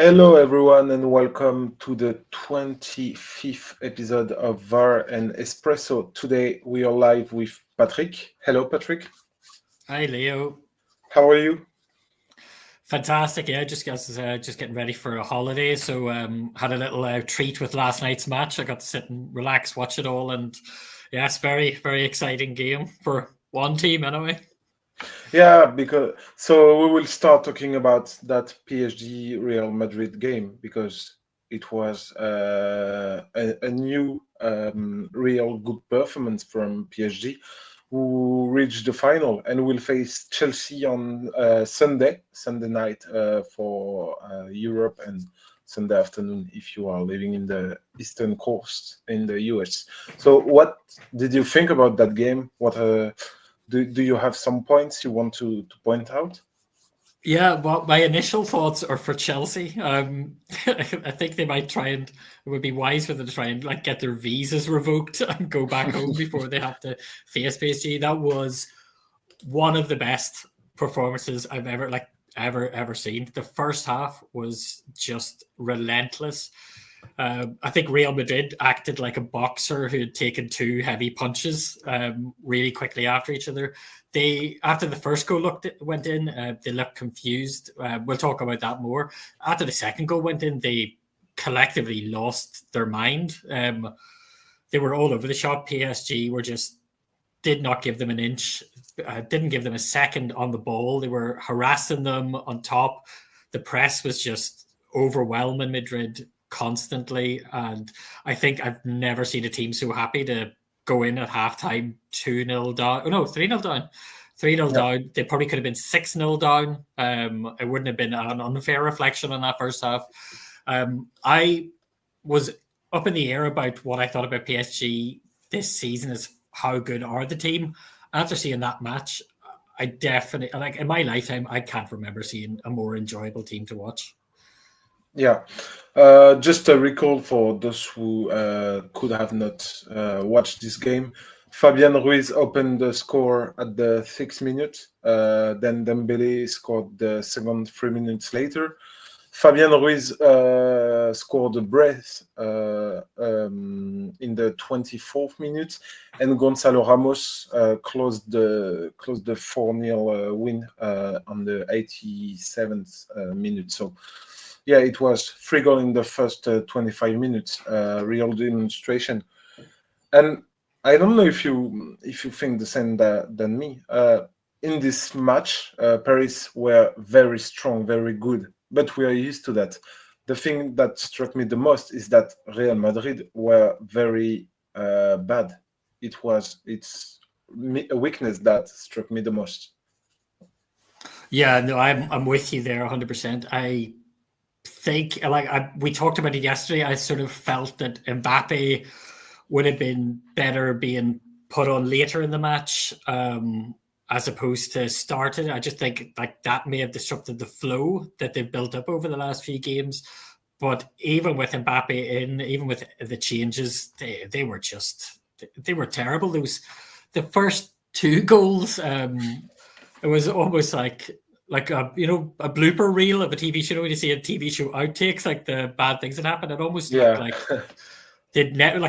Hello, everyone, and welcome to the 25th episode of VAR and Espresso. Today we are live with Patrick. Hello, Patrick. Hi, Leo. How are you? Fantastic. Yeah, just getting ready for a holiday. So had a little treat with last night's match. I got to sit and relax, watch it all, and yeah, it's very exciting game for one team anyway. Yeah, because so we will start talking about that PSG Real Madrid game because it was a new real good performance from PSG, who reached the final and will face Chelsea on Sunday night for Europe, and Sunday afternoon if you are living in the Eastern Coast in the US. So, what did you think about that game? What do you have some points you want to point out? Yeah, well, my initial thoughts are for Chelsea. I think they might try and it would be wise for them to try and like get their visas revoked and go back home before they have to face PSG. That was one of the best performances I've ever seen. The first half was just relentless. I think Real Madrid acted like a boxer who had taken two heavy punches really quickly after each other. They, after the first goal went in, they looked confused. We'll talk about that more. After the second goal went in, they collectively lost their mind. They were all over the shop. PSG were just did not give them an inch, didn't give them a second on the ball. They were harassing them on top. The press was just overwhelming Madrid constantly. And I think I've never seen a team so happy to go in at halftime 2-0 down. Oh, no, 3-0 down. 3-0 down. They probably could have been 6-0 down. It wouldn't have been an unfair reflection on that first half. I was up in the air about what I thought about PSG this season is how good are the team. After seeing that match, I definitely, like in my lifetime, I can't remember seeing a more enjoyable team to watch. Yeah, just a recall for those who could have not watched this game. Fabian Ruiz opened the score at the 6th minute. Then Dembele scored the second 3 minutes later. Fabian Ruiz scored a brace in the 24th minute, and Gonzalo Ramos closed the 4-0 win on the 87th minute. So, yeah, it was 3 goals in the first 25 minutes. Real demonstration, and I don't know if you think the same than me. In this match, Paris were very strong, very good, but we are used to that. The thing that struck me the most is that Real Madrid were very bad. It's a weakness that struck me the most. Yeah, no, I'm with you there 100%. I think we talked about it yesterday. I sort of felt that Mbappe would have been better being put on later in the match as opposed to started. I just think like that may have disrupted the flow that they've built up over the last few games. But even with Mbappe in, even with the changes, they were terrible. The first two goals. It was almost like a blooper reel of a TV show when you see a TV show outtakes, like the bad things that happen. It almost looked like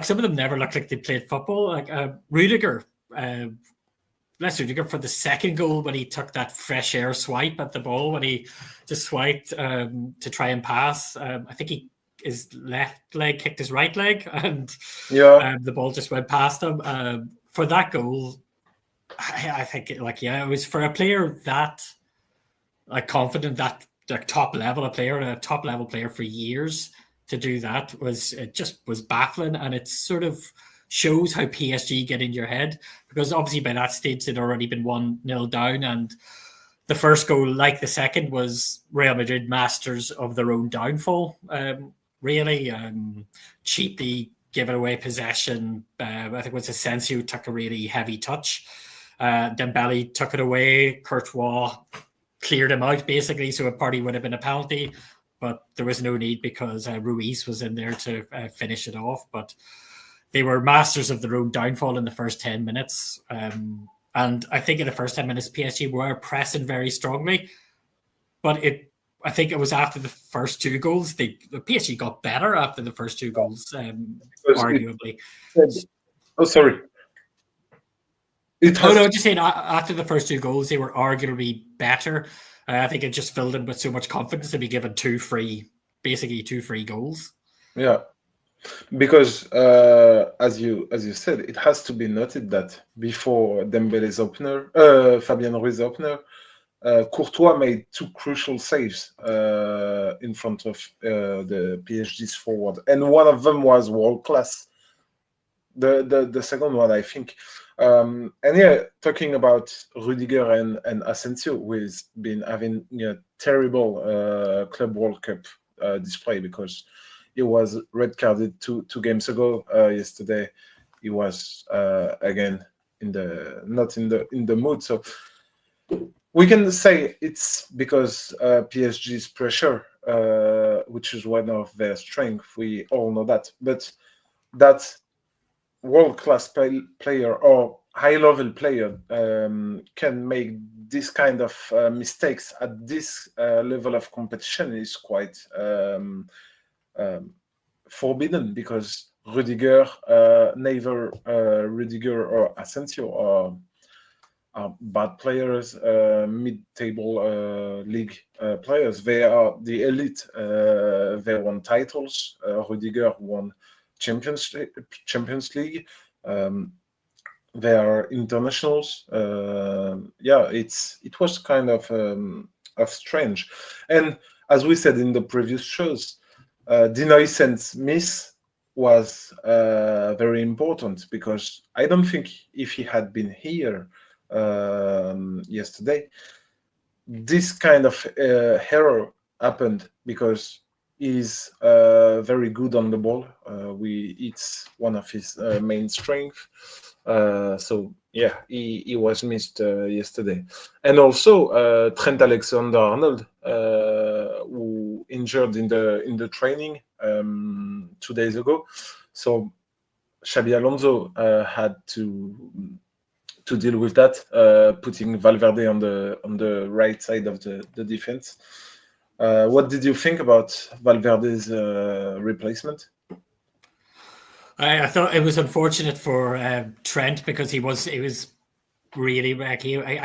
some of them never looked like they played football. Like Rudiger, for the second goal when he took that fresh air swipe at the ball when he just swiped to try and pass. I think his left leg kicked his right leg, and the ball just went past him. For that goal, I think it was for a player that confident, that top level player, and a top level player for years, to do that was baffling, and it sort of shows how PSG get in your head, because obviously by that stage they'd already been 1-0 down, and the first goal, like the second, was Real Madrid masters of their own downfall. Really cheaply giving away possession. I think it was Asensio who took a really heavy touch. Dembele took it away. Courtois cleared him out, basically, so it probably would have been a penalty, but there was no need because Ruiz was in there to finish it off. But they were masters of their own downfall in the first 10 minutes. And I think in the first 10 minutes, PSG were pressing very strongly, but I think it was after the first two goals. The PSG got better after the first two goals, arguably. Sorry. Just saying, after the first two goals, they were arguably better. I think it just filled them with so much confidence to be given two free goals. Yeah, because as you said, it has to be noted that before Dembele's opener, Fabien Ruiz's opener, Courtois made two crucial saves in front of the PSG's forward, and one of them was world class. The second one, I think. And yeah, talking about Rudiger and Asensio, who has been having a terrible Club World Cup display because he was red carded two games ago. Yesterday, he was again not in the mood. So we can say it's because PSG's pressure, which is one of their strengths. We all know that, but that world-class player or high-level player can make this kind of mistakes at this level of competition is quite forbidden, because Rudiger, neither Rudiger or Asensio are bad players, mid-table league players. They are the elite. They won titles. Rudiger won Champions League. They are internationals. It was kind of strange. And as we said in the previous shows, Dinoissen's miss was very important, because I don't think if he had been here yesterday, this kind of error happened, because he's very good on the ball. It's one of his main strengths. So yeah, he was missed yesterday. And also Trent Alexander-Arnold, who injured in the training 2 days ago. So Xabi Alonso had to deal with that, putting Valverde on the right side of the defense. What did you think about Valverde's replacement? I thought it was unfortunate for Trent, because he was really I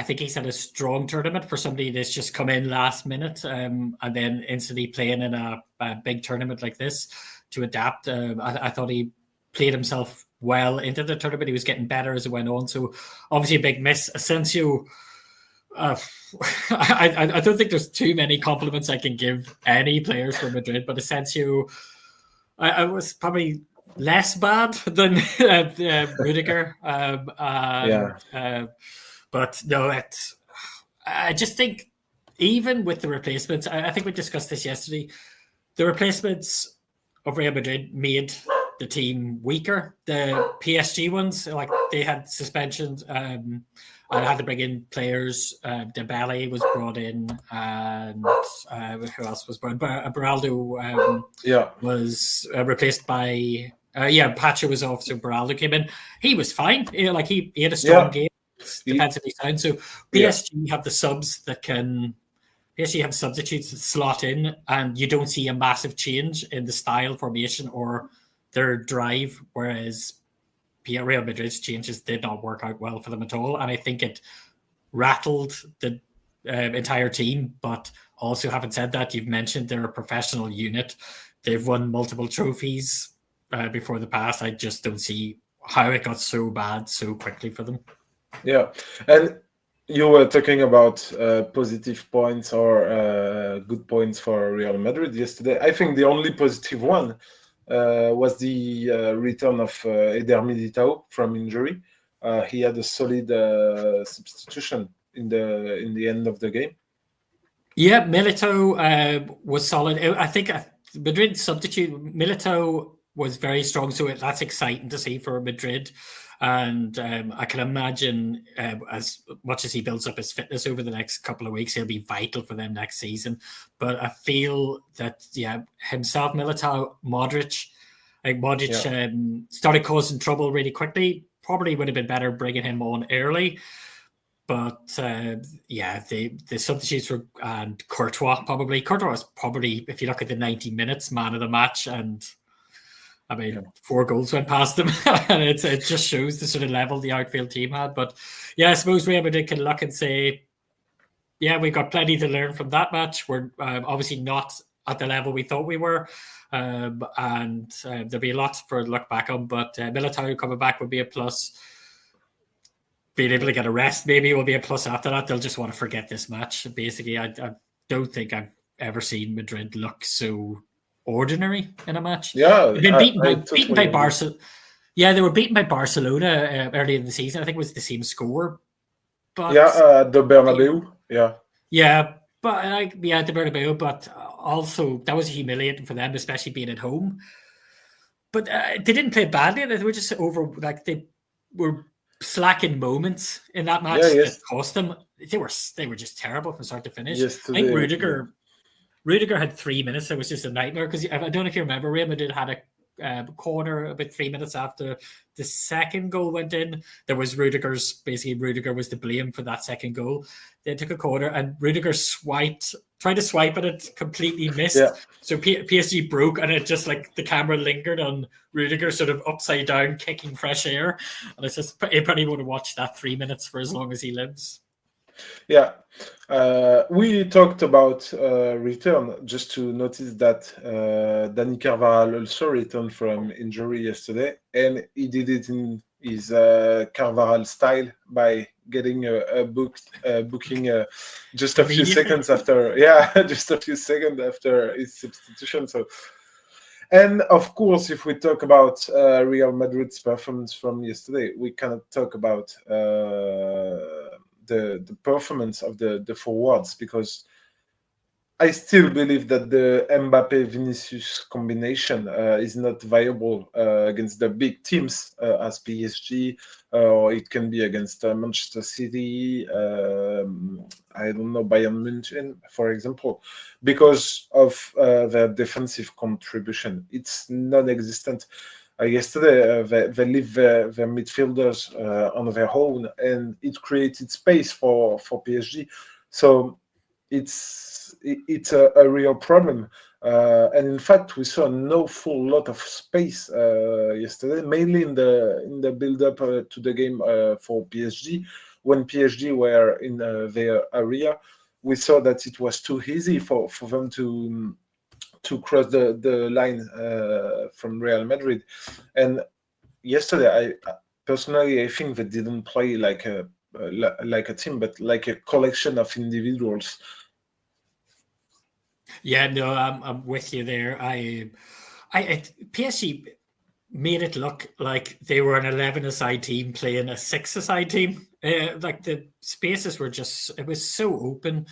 think he's had a strong tournament for somebody that's just come in last minute and then instantly playing in a big tournament like this to adapt. I thought he played himself well into the tournament. He was getting better as it went on. So obviously a big miss. Asensio, I don't think there's too many compliments I can give any players from Madrid, but Asensio, I was probably less bad than Rudiger. But no, I just think even with the replacements, I think we discussed this yesterday, the replacements of Real Madrid made the team weaker. The PSG ones, like, they had suspensions. I had to bring in players. Dembele was brought in, and who else was brought in? Beraldo was replaced by. Pacho was off, so Beraldo came in. He was fine. He had a strong game, defensively sound. So PSG have the subs that can. PSG have substitutes that slot in, and you don't see a massive change in the style, formation, or their drive, whereas Real Madrid's changes did not work out well for them at all. And I think it rattled the entire team. But also, having said that, you've mentioned they're a professional unit. They've won multiple trophies before the past. I just don't see how it got so bad so quickly for them. Yeah. And you were talking about positive points or good points for Real Madrid yesterday. I think the only positive one was the return of Eder Militao from injury. He had a solid substitution in the end of the game. Yeah, Militao was solid. I think Madrid substitute Militao was very strong, so that's exciting to see for Madrid. And I can imagine as much as he builds up his fitness over the next couple of weeks, he'll be vital for them next season. But I feel that, himself, Militao, Modric started causing trouble really quickly. Probably would have been better bringing him on early. But the substitutes were, and Courtois was probably, if you look at the 90 minutes, man of the match, and I mean, 4 goals went past them, and it just shows the sort of level the outfield team had. But yeah, I suppose Real Madrid can look and say, yeah, we got plenty to learn from that match. We're obviously not at the level we thought we were, and there'll be a lot for look back on. But Militao coming back would be a plus. Being able to get a rest maybe will be a plus after that. They'll just want to forget this match. Basically, I don't think I've ever seen Madrid look so ordinary in a match. Yeah, they've been beaten by Barcelona. Yeah, they were beaten by Barcelona early in the season. I think it was the same score. But the Bernabeu. Yeah, but the Bernabeu. But also that was humiliating for them, especially being at home. But they didn't play badly. They were just they were slacking moments in that match that cost them. They were just terrible from start to finish. I think Rudiger had 3 minutes. It was just a nightmare because I don't know if you remember, Real Madrid had a corner about 3 minutes after the second goal went in. There was Rudiger was to blame for that second goal. They took a corner and Rudiger tried to swipe at it, completely missed. Yeah. So PSG broke, and it just the camera lingered on Rudiger sort of upside down, kicking fresh air. And it's just, I probably want to watch that 3 minutes for as long as he lives. Yeah. We talked about return, just to notice that Dani Carvajal also returned from injury yesterday, and he did it in his Carvajal style by getting a booking just a few seconds after. Just a few seconds after his substitution. So, and of course, if we talk about Real Madrid's performance from yesterday, we cannot talk about the performance of the forwards, because I still believe that the Mbappe-Vinicius combination is not viable against the big teams as PSG, or it can be against Manchester City, I don't know, Bayern München, for example, because of their defensive contribution. It's non-existent. Yesterday, they leave their midfielders on their own, and it created space for PSG. So it's a real problem. And in fact, we saw no full lot of space yesterday, mainly in the build-up to the game for PSG. When PSG were in their area, we saw that it was too easy for them to cross the line from Real Madrid. And yesterday, I think they didn't play like a team, but like a collection of individuals. Yeah, no, I'm with you there. PSG made it look like they were an 11-a-side team playing a 6-a-side team. The spaces were it was so open.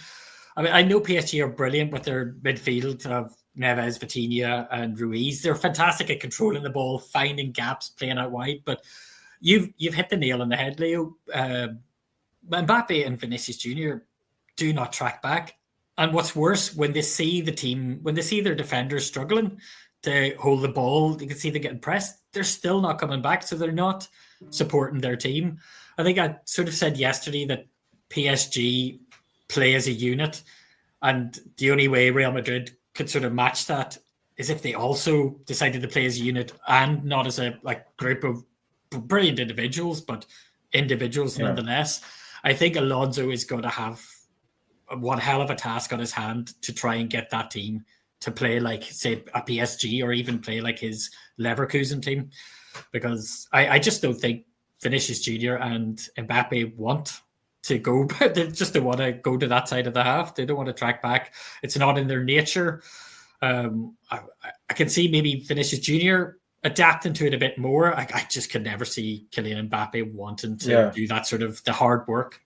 I mean, I know PSG are brilliant with their midfield of Neves, Vitinha, and Ruiz. They're fantastic at controlling the ball, finding gaps, playing out wide. But you've hit the nail on the head, Leo. Mbappe and Vinicius Jr. do not track back. And what's worse, when they see their defenders struggling to hold the ball, you can see they're getting pressed. They're still not coming back, so they're not supporting their team. I think I sort of said yesterday that PSG play as a unit, and the only way Real Madrid could sort of match that is if they also decided to play as a unit and not as a group of brilliant individuals, but individuals nonetheless. I think Alonso is going to have one hell of a task on his hand to try and get that team to play like, say, a PSG, or even play like his Leverkusen team, because I just don't think Vinicius Jr. and Mbappe want to go. They just don't want to go to that side of the half. They don't want to track back. It's not in their nature. I can see maybe Vinicius Jr. adapting to it a bit more. I just could never see Kylian Mbappe wanting to do that sort of the hard work.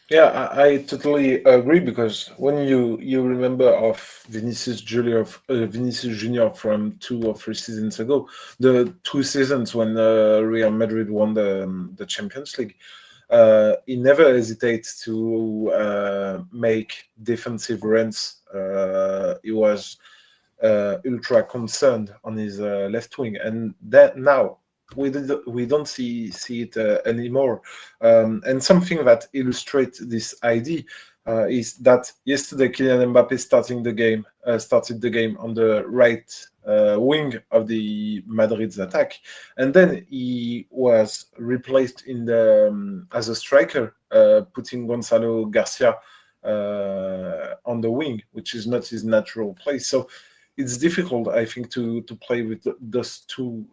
Yeah, I totally agree, because when you remember of Vinicius Junior from 2 or 3 seasons ago, the 2 seasons when Real Madrid won the Champions League, he never hesitates to make defensive runs. He was ultra concerned on his left wing, and that now we don't see it anymore. And something that illustrates this idea is that yesterday Kylian Mbappe started the game on the right wing of the Madrid's attack, and then he was replaced in the as a striker, putting Gonzalo Garcia on the wing, which is not his natural place. So it's difficult, I think, to play with those two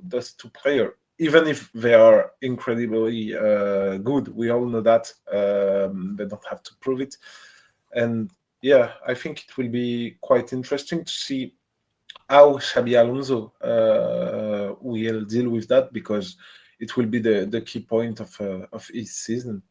players, even if they are incredibly good. We all know that. They don't have to prove it. And yeah, I think it will be quite interesting to see how Xabi Alonso will deal with that, because it will be the key point of his season.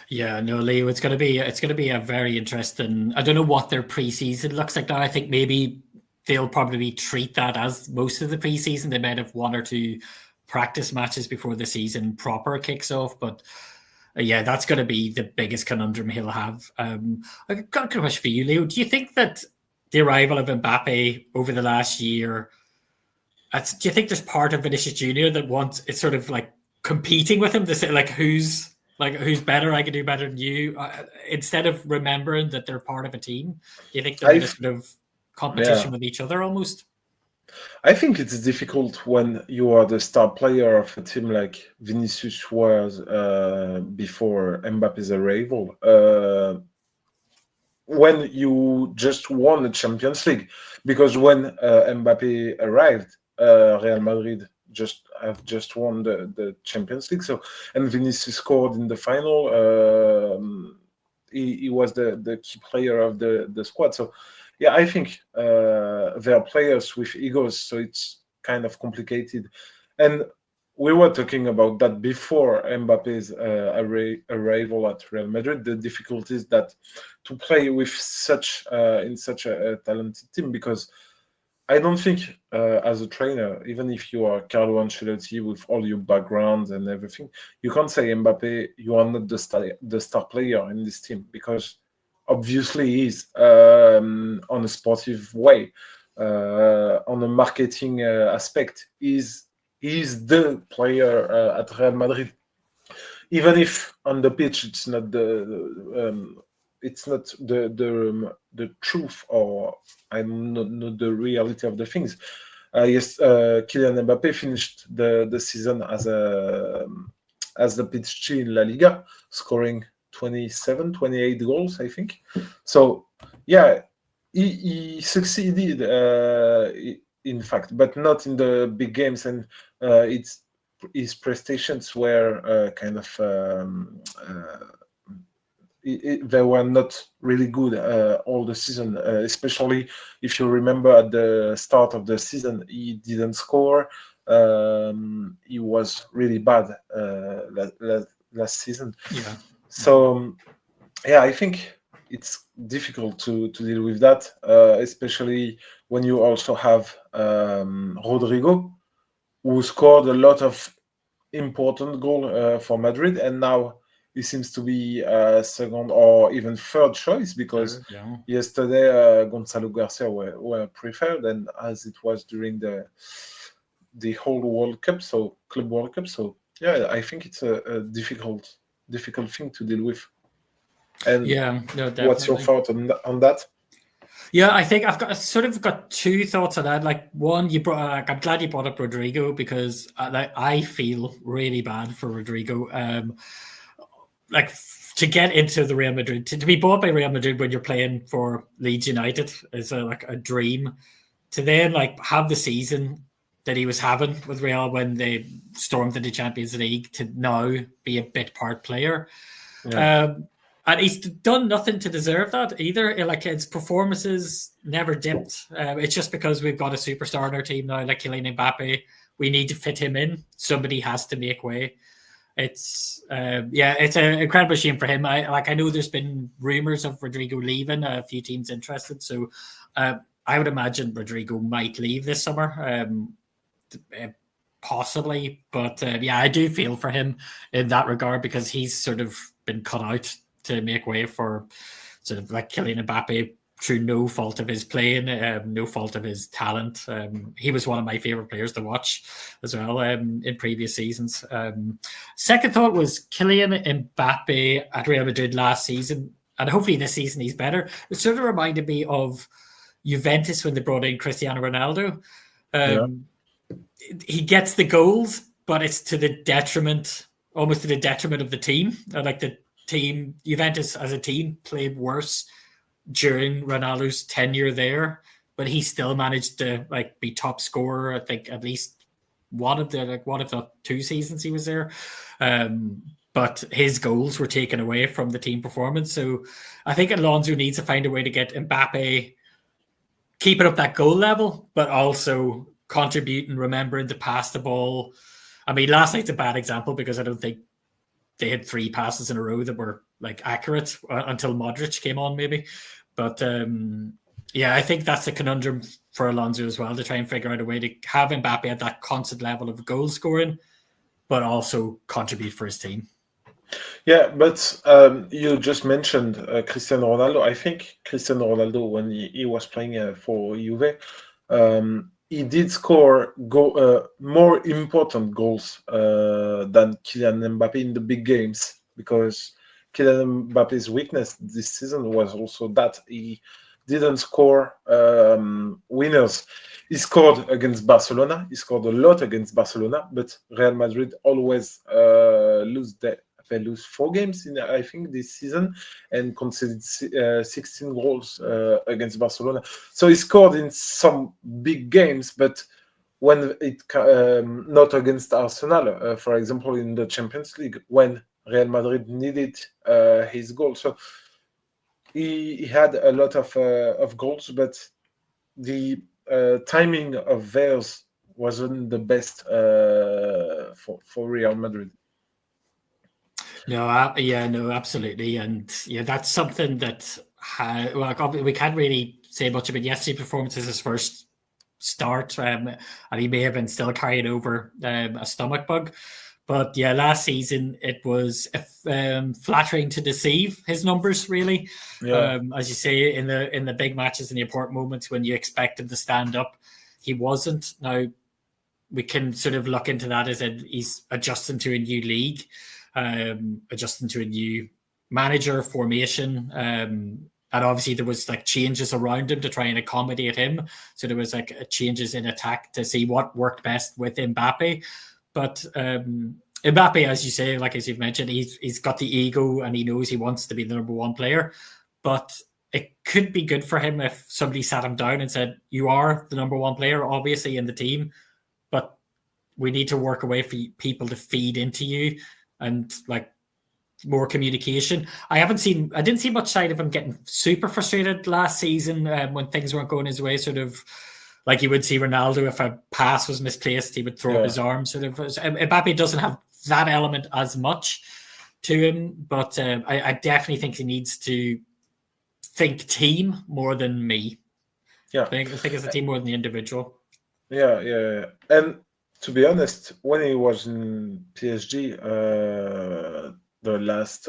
Yeah, no, Leo, it's gonna be a very interesting. I don't know what their preseason looks like now. I think maybe they'll probably treat that as most of the preseason. They might have one or two practice matches before the season proper kicks off, but yeah, that's going to be the biggest conundrum he'll have. I've got a question for you, Leo. Do you think that the arrival of Mbappe over the last year, do you think there's part of Vinicius Junior that wants it's sort of like competing with him to say who's better? I can do better than you. Instead of remembering that they're part of a team, do you think they're in a sort of competition with each other almost? I think it's difficult when you are the star player of a team like Vinicius was before Mbappe's arrival. When you just won the Champions League, because when Mbappe arrived, Real Madrid have just won the Champions League. So, and Vinicius scored in the final. He was the key player of the squad. So, yeah, I think they are players with egos, so it's kind of complicated. And we were talking about that before Mbappe's arrival at Real Madrid. The difficulties that to play with in such a talented team, because I don't think as a trainer, even if you are Carlo Ancelotti with all your backgrounds and everything, you can't say Mbappe, you are not the star player in this team, because obviously he is on a sportive way, on a marketing aspect. He's the player at Real Madrid, even if on the pitch it's not the truth, or I don't know the reality of the things. Yes, Kylian Mbappe finished the season as the PSG in La Liga, scoring 27, 28 goals, I think. So, yeah, he succeeded, in fact, but not in the big games. And his prestations were kind of... they were not really good all the season, especially if you remember at the start of the season, he didn't score. He was really bad last season. Yeah. So, yeah, I think it's difficult to deal with that, especially when you also have Rodrigo, who scored a lot of important goals for Madrid, and now he seems to be second or even third choice, because yesterday Gonzalo Garcia were preferred, and as it was during the whole World Cup, so Club World Cup. So yeah, I think it's a difficult thing to deal with. And yeah, no, definitely. What's your thought on that? Yeah, I think I've got two thoughts on that. Like, one, I'm glad you brought up Rodrigo, because I feel really bad for Rodrigo. To get into the Real Madrid, to be bought by Real Madrid when you're playing for Leeds United is a dream. To then have the season that he was having with Real when they stormed into the Champions League, to now be a bit part player. Yeah. And he's done nothing to deserve that either. His performances never dipped. It's just because we've got a superstar on our team now, like Kylian Mbappe. We need to fit him in. Somebody has to make way. It's it's an incredible shame for him. I know there's been rumors of Rodrigo leaving. A few teams interested, so I would imagine Rodrigo might leave this summer, possibly. But I do feel for him in that regard, because he's sort of been cut out to make way for sort of like Kylian Mbappe through no fault of his playing, no fault of his talent. He was one of my favorite players to watch as well in previous seasons. Second thought was Kylian Mbappe at Real Madrid last season, and hopefully this season he's better. It sort of reminded me of Juventus when they brought in Cristiano Ronaldo. He gets the goals, but it's to the detriment, almost to the detriment of the team. Like the team, Juventus as a team played worse during Ronaldo's tenure there, but he still managed to like be top scorer. I think at least one of the 2 seasons he was there. But his goals were taken away from the team performance. So I think Alonso needs to find a way to get Mbappe keeping up that goal level, but also contribute and remembering to pass the ball. I mean, last night's a bad example because I don't think they had 3 passes in a row that were like accurate until Modric came on, maybe. But I think that's a conundrum for Alonso as well, to try and figure out a way to have Mbappe at that constant level of goal scoring, but also contribute for his team. Yeah, but you just mentioned Cristiano Ronaldo. I think Cristiano Ronaldo, when he was playing for Juve, he did score more important goals than Kylian Mbappe in the big games, because Kylian Mbappe's weakness this season was also that he didn't score winners. He scored against Barcelona. He scored a lot against Barcelona, but Real Madrid always lose. They lose 4 games in, I think, this season, and conceded 16 goals against Barcelona. So he scored in some big games, but when it not against Arsenal, for example, in the Champions League, when Real Madrid needed his goal. So he had a lot of goals, but the timing of theirs wasn't the best for Real Madrid. No, absolutely, and that's something that we can't really say much about yesterday's performance as his first start, and he may have been still carrying over a stomach bug. But last season it was flattering to deceive his numbers, really. As you say, in the big matches, in the important moments when you expect him to stand up, he wasn't. Now we can sort of look into that as he's adjusting to a new league, adjusting to a new manager formation, and obviously there was like changes around him to try and accommodate him. So there was like changes in attack to see what worked best with Mbappe. But Mbappe, as you say, like as you've mentioned, he's got the ego and he knows he wants to be the number 1 player. But it could be good for him if somebody sat him down and said, "You are the number 1 player, obviously, in the team, but we need to work a way for people to feed into you and like more communication." I didn't see much side of him getting super frustrated last season when things weren't going his way. Sort of like you would see Ronaldo, if a pass was misplaced, he would throw up his arms. Sort of, Mbappe doesn't have that element as much to him, but I definitely think he needs to think team more than me. I think it's a team more than the individual. Yeah. And to be honest, when he was in PSG, the last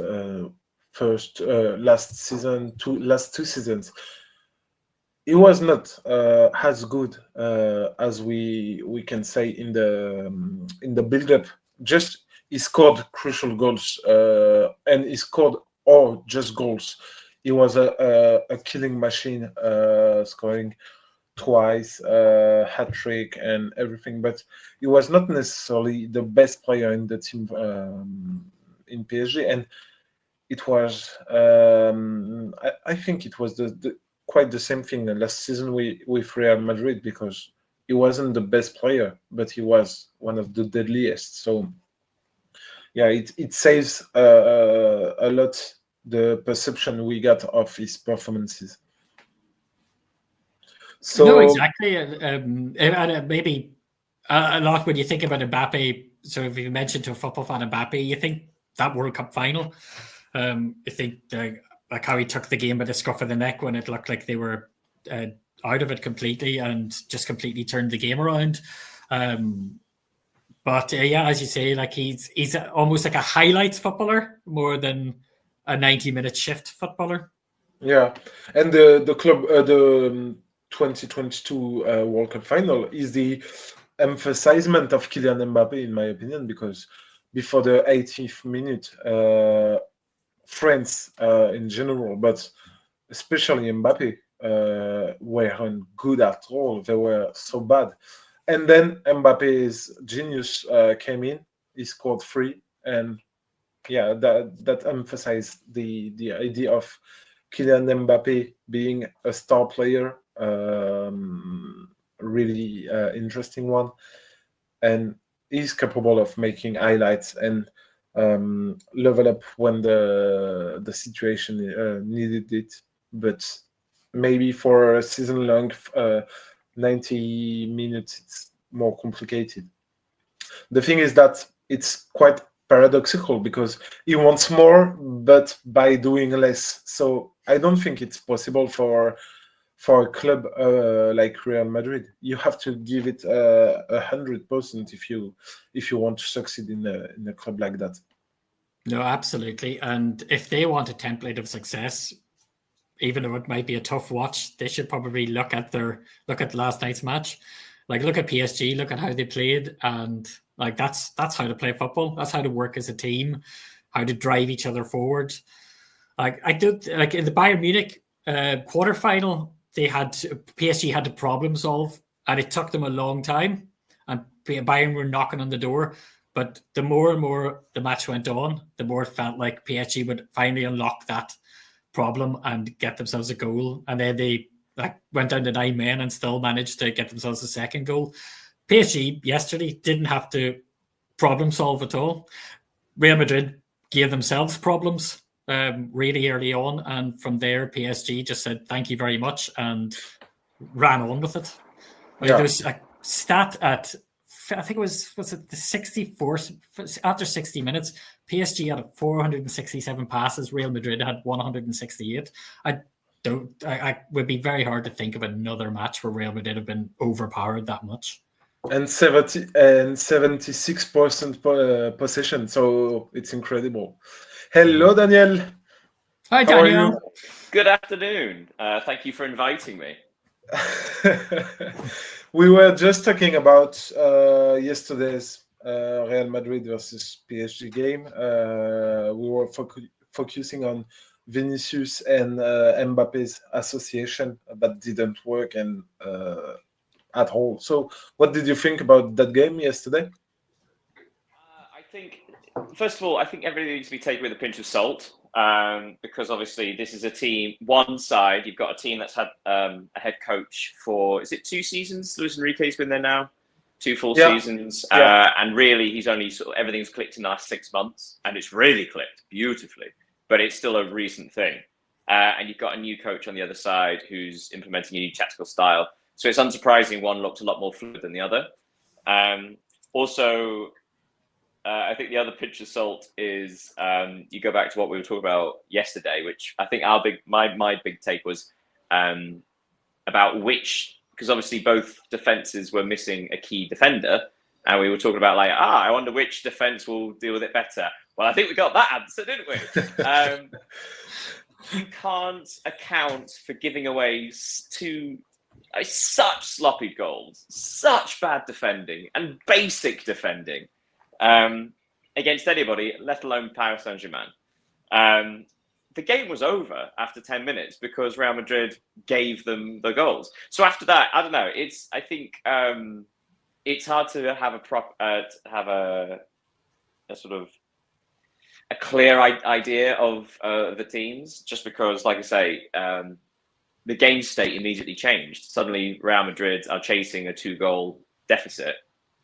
last 2 seasons, he was not as good as we can say in the build-up. Just he scored crucial goals, and he scored all just goals. He was a killing machine, scoring twice, hat-trick and everything, but he was not necessarily the best player in the team in PSG, and it was I think it was quite the same thing last season with Real Madrid, because he wasn't the best player, but he was one of the deadliest. So it saves a lot the perception we got of his performances. So no, exactly, and maybe a lot when you think about Mbappe. So if you mentioned to a football fan Mbappe, you think that World Cup final. I think like how he took the game by the scruff of the neck when it looked like they were out of it completely, and just completely turned the game around. But as you say, like he's almost like a highlights footballer more than a 90-minute shift footballer. Yeah, and the club the 2022 World Cup final is the emphasizement of Kylian Mbappe, in my opinion, because before the 80th minute, France in general, but especially Mbappe, weren't good at all. They were so bad. And then Mbappe's genius came in. He scored three, and yeah, that emphasized the idea of Kylian Mbappe being a star player. Really interesting one, and he's capable of making highlights and level up when the situation needed it. But maybe for a season long 90 minutes, it's more complicated. The thing is that it's quite paradoxical because he wants more, but by doing less. So I don't think it's possible for a club like Real Madrid. You have to give it 100% if you want to succeed in a club like that. No, absolutely. And if they want a template of success, even though it might be a tough watch, they should probably look at last night's match. Like, look at PSG, look at how they played, and like that's how to play football. That's how to work as a team, how to drive each other forward. Like, I do, like in the Bayern Munich quarterfinal, PSG had to problem solve, and it took them a long time. And Bayern were knocking on the door. But the more and more the match went on, the more it felt like PSG would finally unlock that problem and get themselves a goal. And then they went down to 9 men and still managed to get themselves a second goal. PSG yesterday didn't have to problem solve at all. Real Madrid gave themselves problems really early on. And from there, PSG just said, thank you very much, and ran on with it. Yeah. There's a stat at, I think it was it the 64th, after 60 minutes, PSG had 467 passes, Real Madrid had 168. I would be very hard to think of another match where Real Madrid have been overpowered that much. And 76% possession, so it's incredible. Hello, Daniel. Hi, How Daniel. are you? Good afternoon. Thank you for inviting me. We were just talking about yesterday's Real Madrid versus PSG game. We were focusing on Vinicius and Mbappe's association that didn't work and at all. So, what did you think about that game yesterday? I think, first of all, I think everything needs to be taken with a pinch of salt. Because obviously this is a team, one side, you've got a team that's had a head coach for, is it 2 seasons? Luis Enrique's been there now? 2 full seasons. Yeah. And really, he's only everything's clicked in the last 6 months, and it's really clicked beautifully, but it's still a recent thing. And you've got a new coach on the other side who's implementing a new tactical style. So it's unsurprising one looked a lot more fluid than the other. Also, I think the other pinch of salt is you go back to what we were talking about yesterday, which I think my big take was about because obviously both defenses were missing a key defender, and we were talking about I wonder which defense will deal with it better. Well, I think we got that answer, didn't we? You can't account for giving away such sloppy goals, such bad defending, and basic defending. Against anybody, let alone Paris Saint-Germain. The game was over after 10 minutes because Real Madrid gave them the goals. So after that, I don't know. I think it's hard to have a sort of a clear idea of the teams, just because, like I say, the game state immediately changed. Suddenly, Real Madrid are chasing a 2-goal deficit.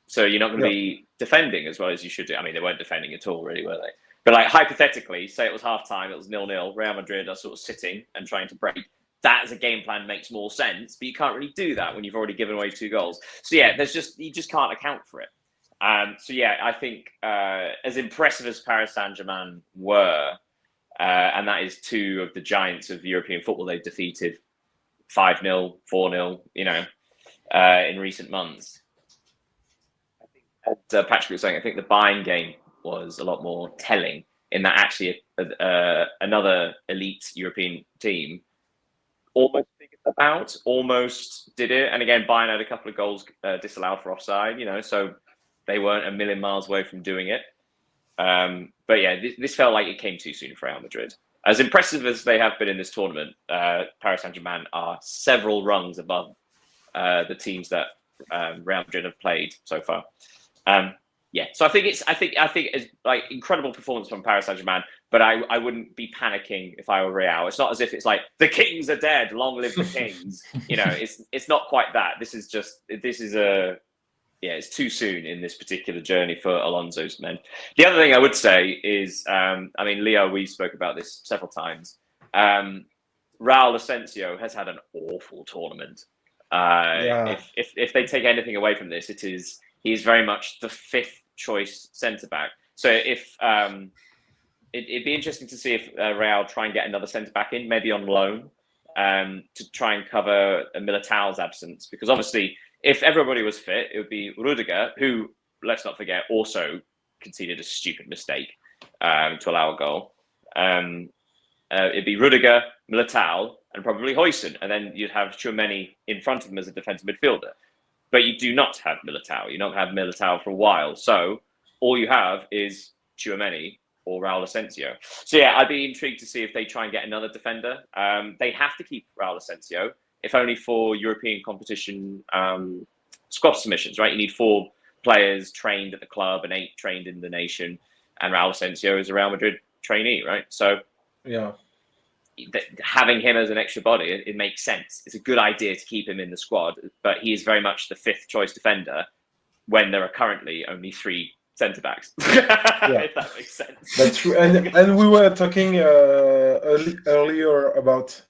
So you're not going to be defending as well as you should do. I mean, they weren't defending at all, really, were they? But hypothetically, say it was half-time, it was 0-0, Real Madrid are sort of sitting and trying to break. That as a game plan makes more sense, but you can't really do that when you've already given away 2 goals. So yeah, you just can't account for it. So yeah, I think as impressive as Paris Saint-Germain were, and that is 2 of the giants of European football they've defeated 5-0, 4-0, in recent months. As Patrick was saying, I think the Bayern game was a lot more telling in that actually another elite European team almost figured that out, almost did it. And again, Bayern had a couple of goals disallowed for offside, so they weren't a million miles away from doing it. But yeah, this felt like it came too soon for Real Madrid. As impressive as they have been in this tournament, Paris Saint-Germain are several rungs above the teams that Real Madrid have played so far. So I think it's like incredible performance from Paris Saint-Germain, but I wouldn't be panicking if I were Real. It's not as if it's like the Kings are dead, long live the Kings. It's not quite that. It's too soon in this particular journey for Alonso's men. The other thing I would say is, Leo, we spoke about this several times. Raul Asensio has had an awful tournament. If they take anything away from this, he is very much the fifth choice centre back. So if it'd be interesting to see if Real try and get another centre back in, maybe on loan, to try and cover Militao's absence, because obviously, if everybody was fit, it would be Rudiger, who, let's not forget, also conceded a stupid mistake to allow a goal. It'd be Rudiger, Militao, and probably Huijsen, and then you'd have Tchouaméni in front of him as a defensive midfielder. But you do not have Militao. You don't have Militao for a while. So all you have is Tchouaméni or Raul Asensio. So yeah, I'd be intrigued to see if they try and get another defender. They have to keep Raul Asensio, if only for European competition squad submissions, right? You need 4 players trained at the club and 8 trained in the nation, and Raul Asensio is a Real Madrid trainee, right? So yeah, having him as an extra body, it makes sense. It's a good idea to keep him in the squad, but he is very much the 5th choice defender when there are currently only 3 centre backs. If that makes sense. That's true. And we were talking earlier about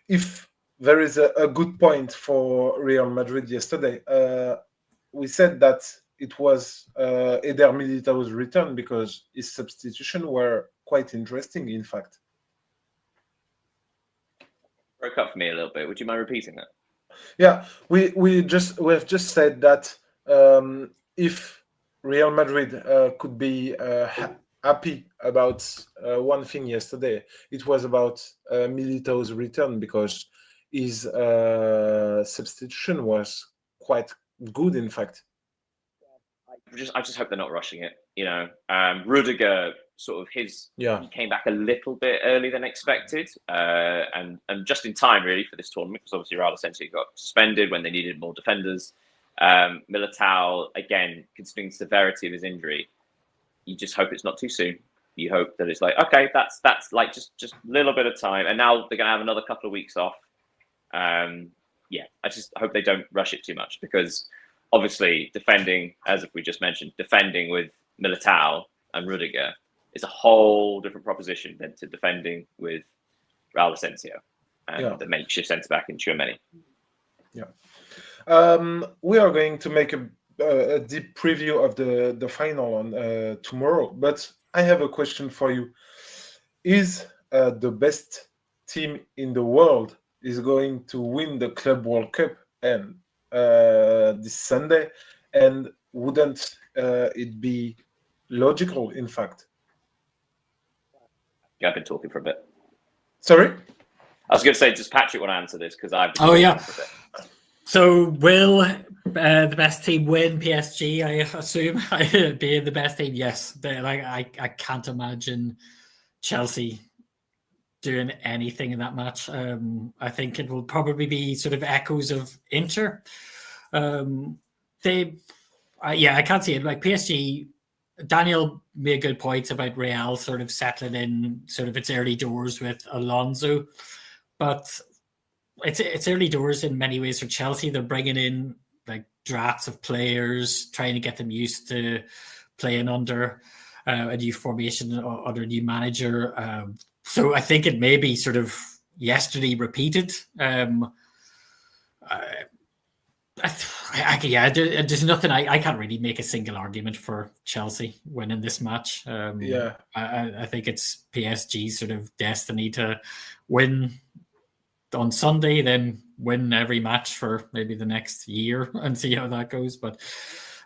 if there is a good point for Real Madrid yesterday. We said that it was Eder Militao's return because his substitution were quite interesting, in fact. Broke up for me a little bit. Would you mind repeating that? Yeah, we have just said that if Real Madrid could be happy about one thing yesterday, it was about Militao's return, because his substitution was quite good, in fact. I just hope they're not rushing it. Rudiger he came back a little bit earlier than expected, and just in time really for this tournament, because obviously Raul essentially got suspended when they needed more defenders. Militao, again, considering the severity of his injury, you just hope it's not too soon. You hope that it's like, okay, that's like just a little bit of time, and now they're going to have another couple of weeks off. I just hope they don't rush it too much, because obviously defending, as we just mentioned, defending with Militao and Rudiger is a whole different proposition than to defending with Raul Asensio and the makeshift centre back in Tchouaméni. Yeah. We are going to make a deep preview of the final on tomorrow, but I have a question for you. Is the best team in the world is going to win the Club World Cup and this Sunday, and wouldn't it be logical, in fact? Yeah, I've been talking for a bit. Sorry? I was going to say, does Patrick want to answer this? Because I've been talking for a bit. So will the best team win PSG, I assume? Being the best team, yes. I can't imagine Chelsea doing anything in that match. I think it will probably be sort of echoes of Inter. I can't see it. Like PSG, Daniel made good points about Real sort of settling in sort of its early doors with Alonso, but it's early doors in many ways for Chelsea. They're bringing in like drafts of players, trying to get them used to playing under a new formation or under a new manager. So I think it may be sort of yesterday repeated. There's nothing. I can't really make a single argument for Chelsea winning this match. I think it's PSG's sort of destiny to win on Sunday, then win every match for maybe the next year and see how that goes. But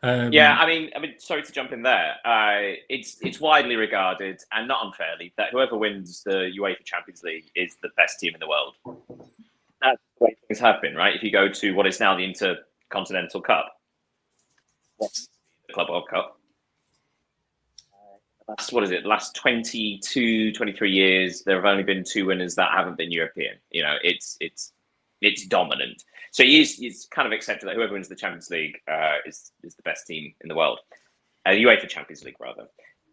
I mean, sorry to jump in there. It's widely regarded, and not unfairly, that whoever wins the UEFA Champions League is the best team in the world. That's the way things have been, right? If you go to what is now the Intercontinental Cup, the Club World Cup, last 22, 23 years, there have only been 2 winners that haven't been European. It's dominant. So it's kind of accepted that whoever wins the Champions League is the best team in the world. UEFA Champions League, rather.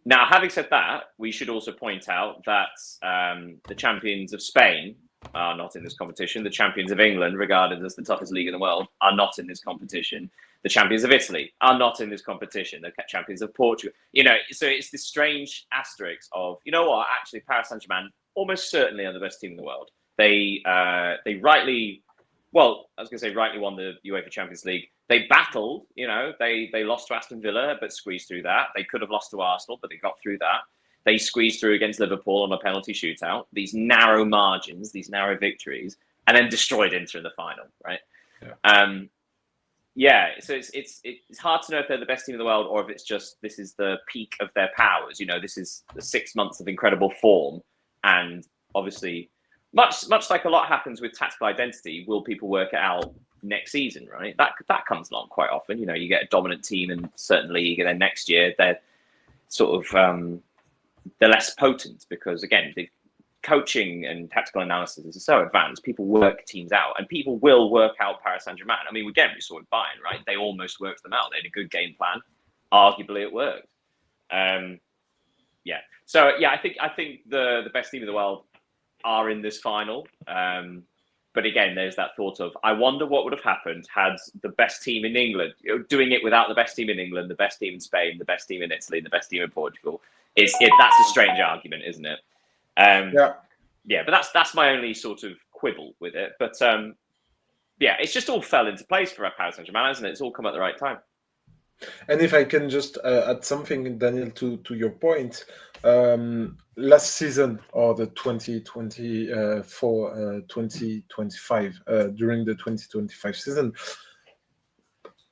Now, having said that, we should also point out that the champions of Spain are not in this competition. The champions of England, regarded as the toughest league in the world, are not in this competition. The champions of Italy are not in this competition. The champions of Portugal, so it's this strange asterisk of, actually Paris Saint-Germain almost certainly are the best team in the world. They rightly won the UEFA Champions League. They battled, they lost to Aston Villa, but squeezed through that. They could have lost to Arsenal, but they got through that. They squeezed through against Liverpool on a penalty shootout. These narrow margins, these narrow victories, and then destroyed Inter in the final, right? Yeah. So it's hard to know if they're the best team in the world or if it's just this is the peak of their powers. This is the 6 months of incredible form, and obviously, much like a lot happens with tactical identity, will people work it out next season? Right. That comes along quite often. You get a dominant team in a certain league, and then next year they're sort of they're less potent because again the coaching and tactical analysis is so advanced. People work teams out, and people will work out Paris Saint-Germain. I mean, we saw with Bayern, right? They almost worked them out. They had a good game plan. Arguably, it worked. So I think the best team in the world are in this final. But again, there's that thought of, I wonder what would have happened had the best team in England, doing it without the best team in England, the best team in Spain, the best team in Italy, the best team in Portugal. That's a strange argument, isn't it? But that's my only sort of quibble with it. But it's just all fell into place for Paris Saint-Germain, hasn't it? It's all come at the right time. And if I can just add something, Daniel, to your point, last season or the 2024-2025, during the 2025 season,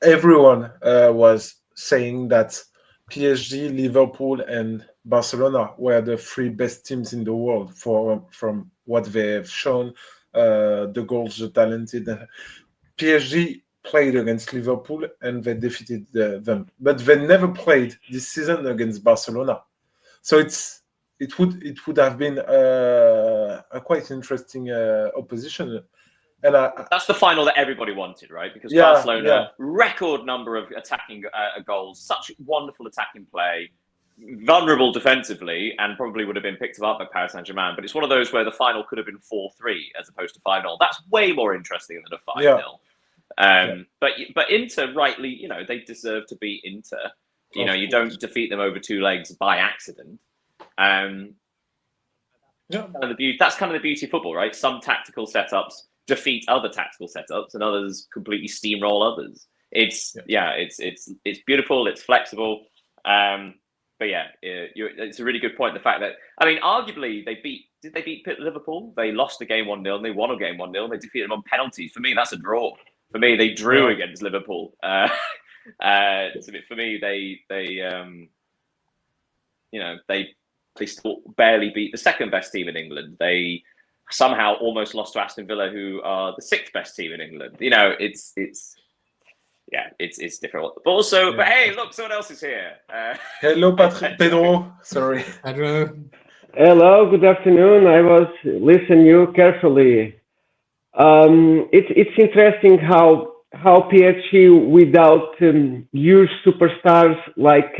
everyone was saying that PSG, Liverpool, and Barcelona were the 3 best teams in the world from what they have shown, the goals, the talented. PSG played against Liverpool and they defeated them, but they never played this season against Barcelona. So it would have been a quite interesting opposition. And that's the final that everybody wanted, right? Because Barcelona, record number of attacking goals, such wonderful attacking play, vulnerable defensively, and probably would have been picked up by Paris Saint-Germain. But it's one of those where the final could have been 4-3 as opposed to 5-0. That's way more interesting than a 5-0. But Inter, rightly, they deserve to beat Inter. You don't defeat them over 2 legs by accident. That's kind of the beauty of football, right? Some tactical setups defeat other tactical setups, and others completely steamroll others. It's beautiful. It's flexible. It's a really good point. The fact that, I mean, arguably did they beat Liverpool? They lost the game 1-0 and they won a game 1-0. They defeated them on penalties. For me, that's a draw. For me, they drew against Liverpool. For me, they still barely beat the second best team in England. They somehow almost lost to Aston Villa, who are the 6th best team in England. It's different. But also, but hey, look, someone else is here. Hello, Pedro. Sorry. Pedro. Hello, good afternoon. I was listening you carefully. It's interesting how PSG without huge superstars like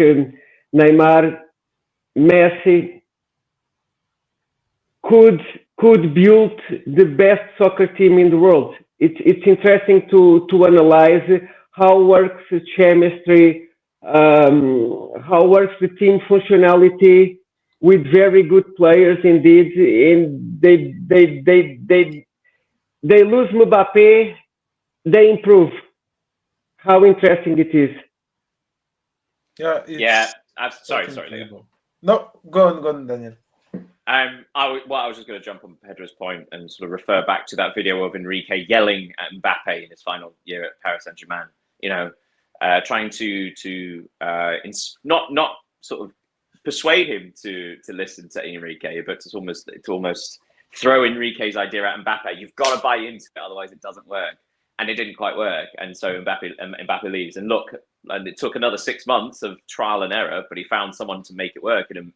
Neymar, Messi could build the best soccer team in the world. It's interesting to analyze how works the chemistry, how works the team functionality with very good players indeed. And they lose Mbappe, they improve. How interesting it is. Sorry, Leo. No, go on, Daniel. I was just going to jump on Pedro's point and sort of refer back to that video of Enrique yelling at Mbappe in his final year at Paris Saint-Germain. trying to not sort of persuade him to listen to Enrique, but to almost throw Enrique's idea at Mbappe. You've got to buy into it, otherwise it doesn't work. And it didn't quite work, and so Mbappe leaves. And look, and it took another 6 months of trial and error, but he found someone to make it work in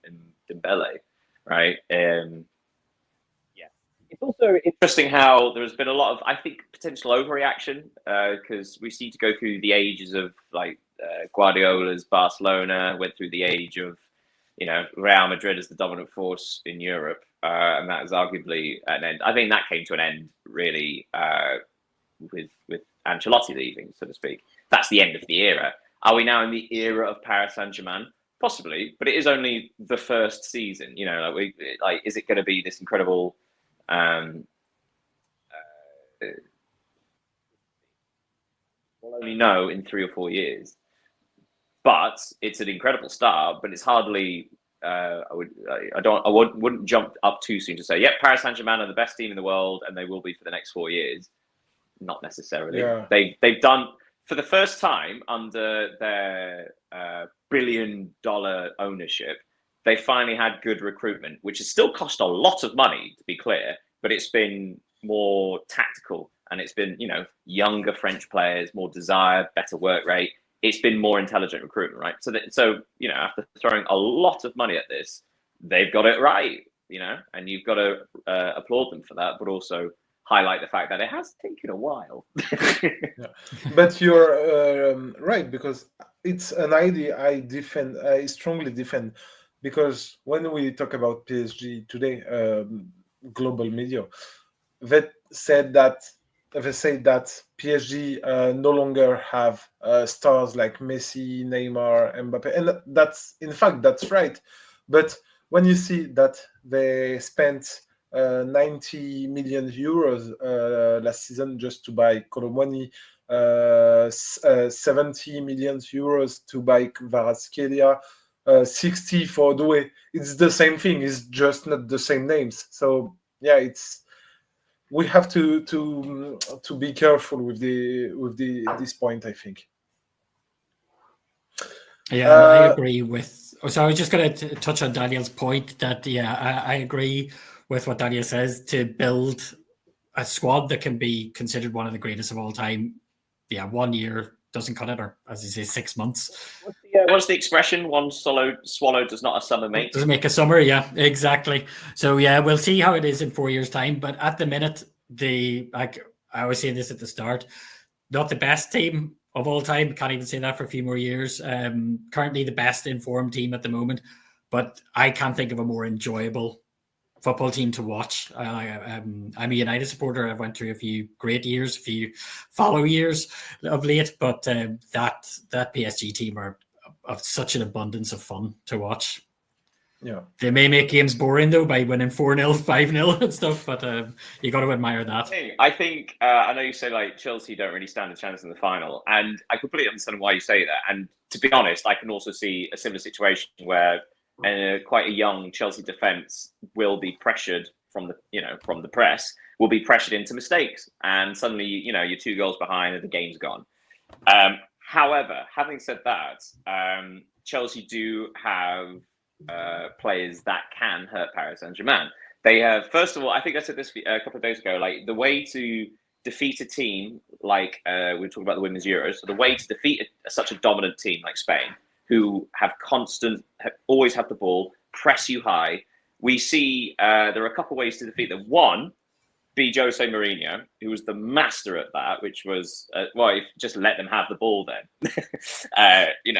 Dembele, right? It's also interesting how there has been a lot of, I think, potential overreaction because we seem to go through the ages of like Guardiola's Barcelona, went through the age of Real Madrid as the dominant force in Europe, and that is arguably an end. I think that came to an end really with Ancelotti leaving, so to speak. That's the end of the era. Are we now in the era of Paris Saint-Germain? Possibly, but it is only the first season. Is it going to be this incredible? We'll only know in 3 or 4 years. But it's an incredible start. But it's hardly. I wouldn't jump up too soon to say, "Yep, Paris Saint-Germain are the best team in the world, and they will be for the next 4 years." Not necessarily. Yeah. They've done for the first time under their $1 billion ownership. They finally had good recruitment, which has still cost a lot of money, to be clear, but it's been more tactical, and it's been younger French players, more desire, better work rate. It's been more intelligent recruitment, right? So after throwing a lot of money at this, they've got it right, and you've got to applaud them for that, but also highlight the fact that it has taken a while. Yeah. But you're right, because it's an idea I strongly defend, because when we talk about PSG today, global media, they say that PSG no longer have stars like Messi, Neymar, Mbappe, and that's right. But when you see that they spent 90 million euros last season just to buy Colomwani, 70 million euros to buy Kvaratskhelia, 60 for Doué. It's the same thing. It's just not the same names. So yeah, we have to be careful with this point, I think. Yeah, I agree with. So I was just going to touch on Daniel's point that I agree with what Daniel says. To build a squad that can be considered one of the greatest of all time, 1 year doesn't cut it, or as you say, 6 months. What's the expression? One swallow does not a summer make. Doesn't make a summer, yeah, exactly. So we'll see how it is in 4 years' time. But at the minute, I was saying this at the start, not the best team of all time. Can't even say that for a few more years. Currently the best informed team at the moment, but I can't think of a more enjoyable football team to watch. I'm a United supporter. I've went through a few great years, a few fallow years of late, but that PSG team are of such an abundance of fun to watch. Yeah, they may make games boring though by winning 4-0, 5-0 and stuff, but you got to admire that. I think I know you say like Chelsea don't really stand a chance in the final, and I completely understand why you say that. And to be honest, I can also see a similar situation where quite a young Chelsea defense will be pressured from the press, will be pressured into mistakes, and suddenly you're 2 goals behind and the game's gone. However, having said that, Chelsea do have players that can hurt Paris Saint-Germain. They have, first of all, I think I said this a couple of days ago, like the way to defeat a team like we were talking about the Women's Euros, so the way to defeat such a dominant team like Spain, who have always have the ball, press you high. We see there are a couple of ways to defeat them. One, be Jose Mourinho, who was the master at that, which was, just let them have the ball then.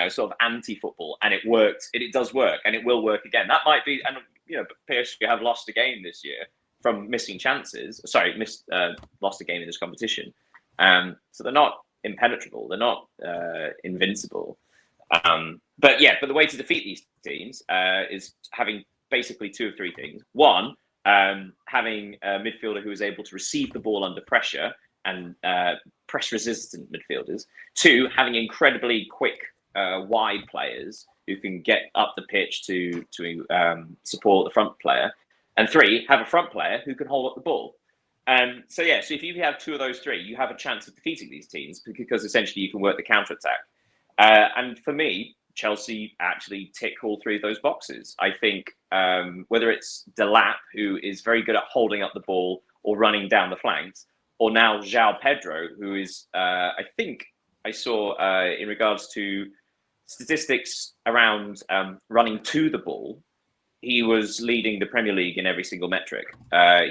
Sort of anti-football. And it worked. It does work, and it will work again. That might be, and PSG have lost a game this year from missing chances. Sorry, lost a game in this competition. So they're not impenetrable. They're not invincible. But the way to defeat these teams is having basically 2 or 3 things. One, having a midfielder who is able to receive the ball under pressure and press-resistant midfielders. 2, having incredibly quick wide players who can get up the pitch to support the front player. And 3, have a front player who can hold up the ball. So if you have 2 of those 3, you have a chance of defeating these teams because essentially you can work the counter-attack. And for me, Chelsea actually tick all three of those boxes. I think whether it's Delap, who is very good at holding up the ball or running down the flanks, or now João Pedro, who is, I think I saw in regards to statistics around running to the ball, he was leading the Premier League in every single metric.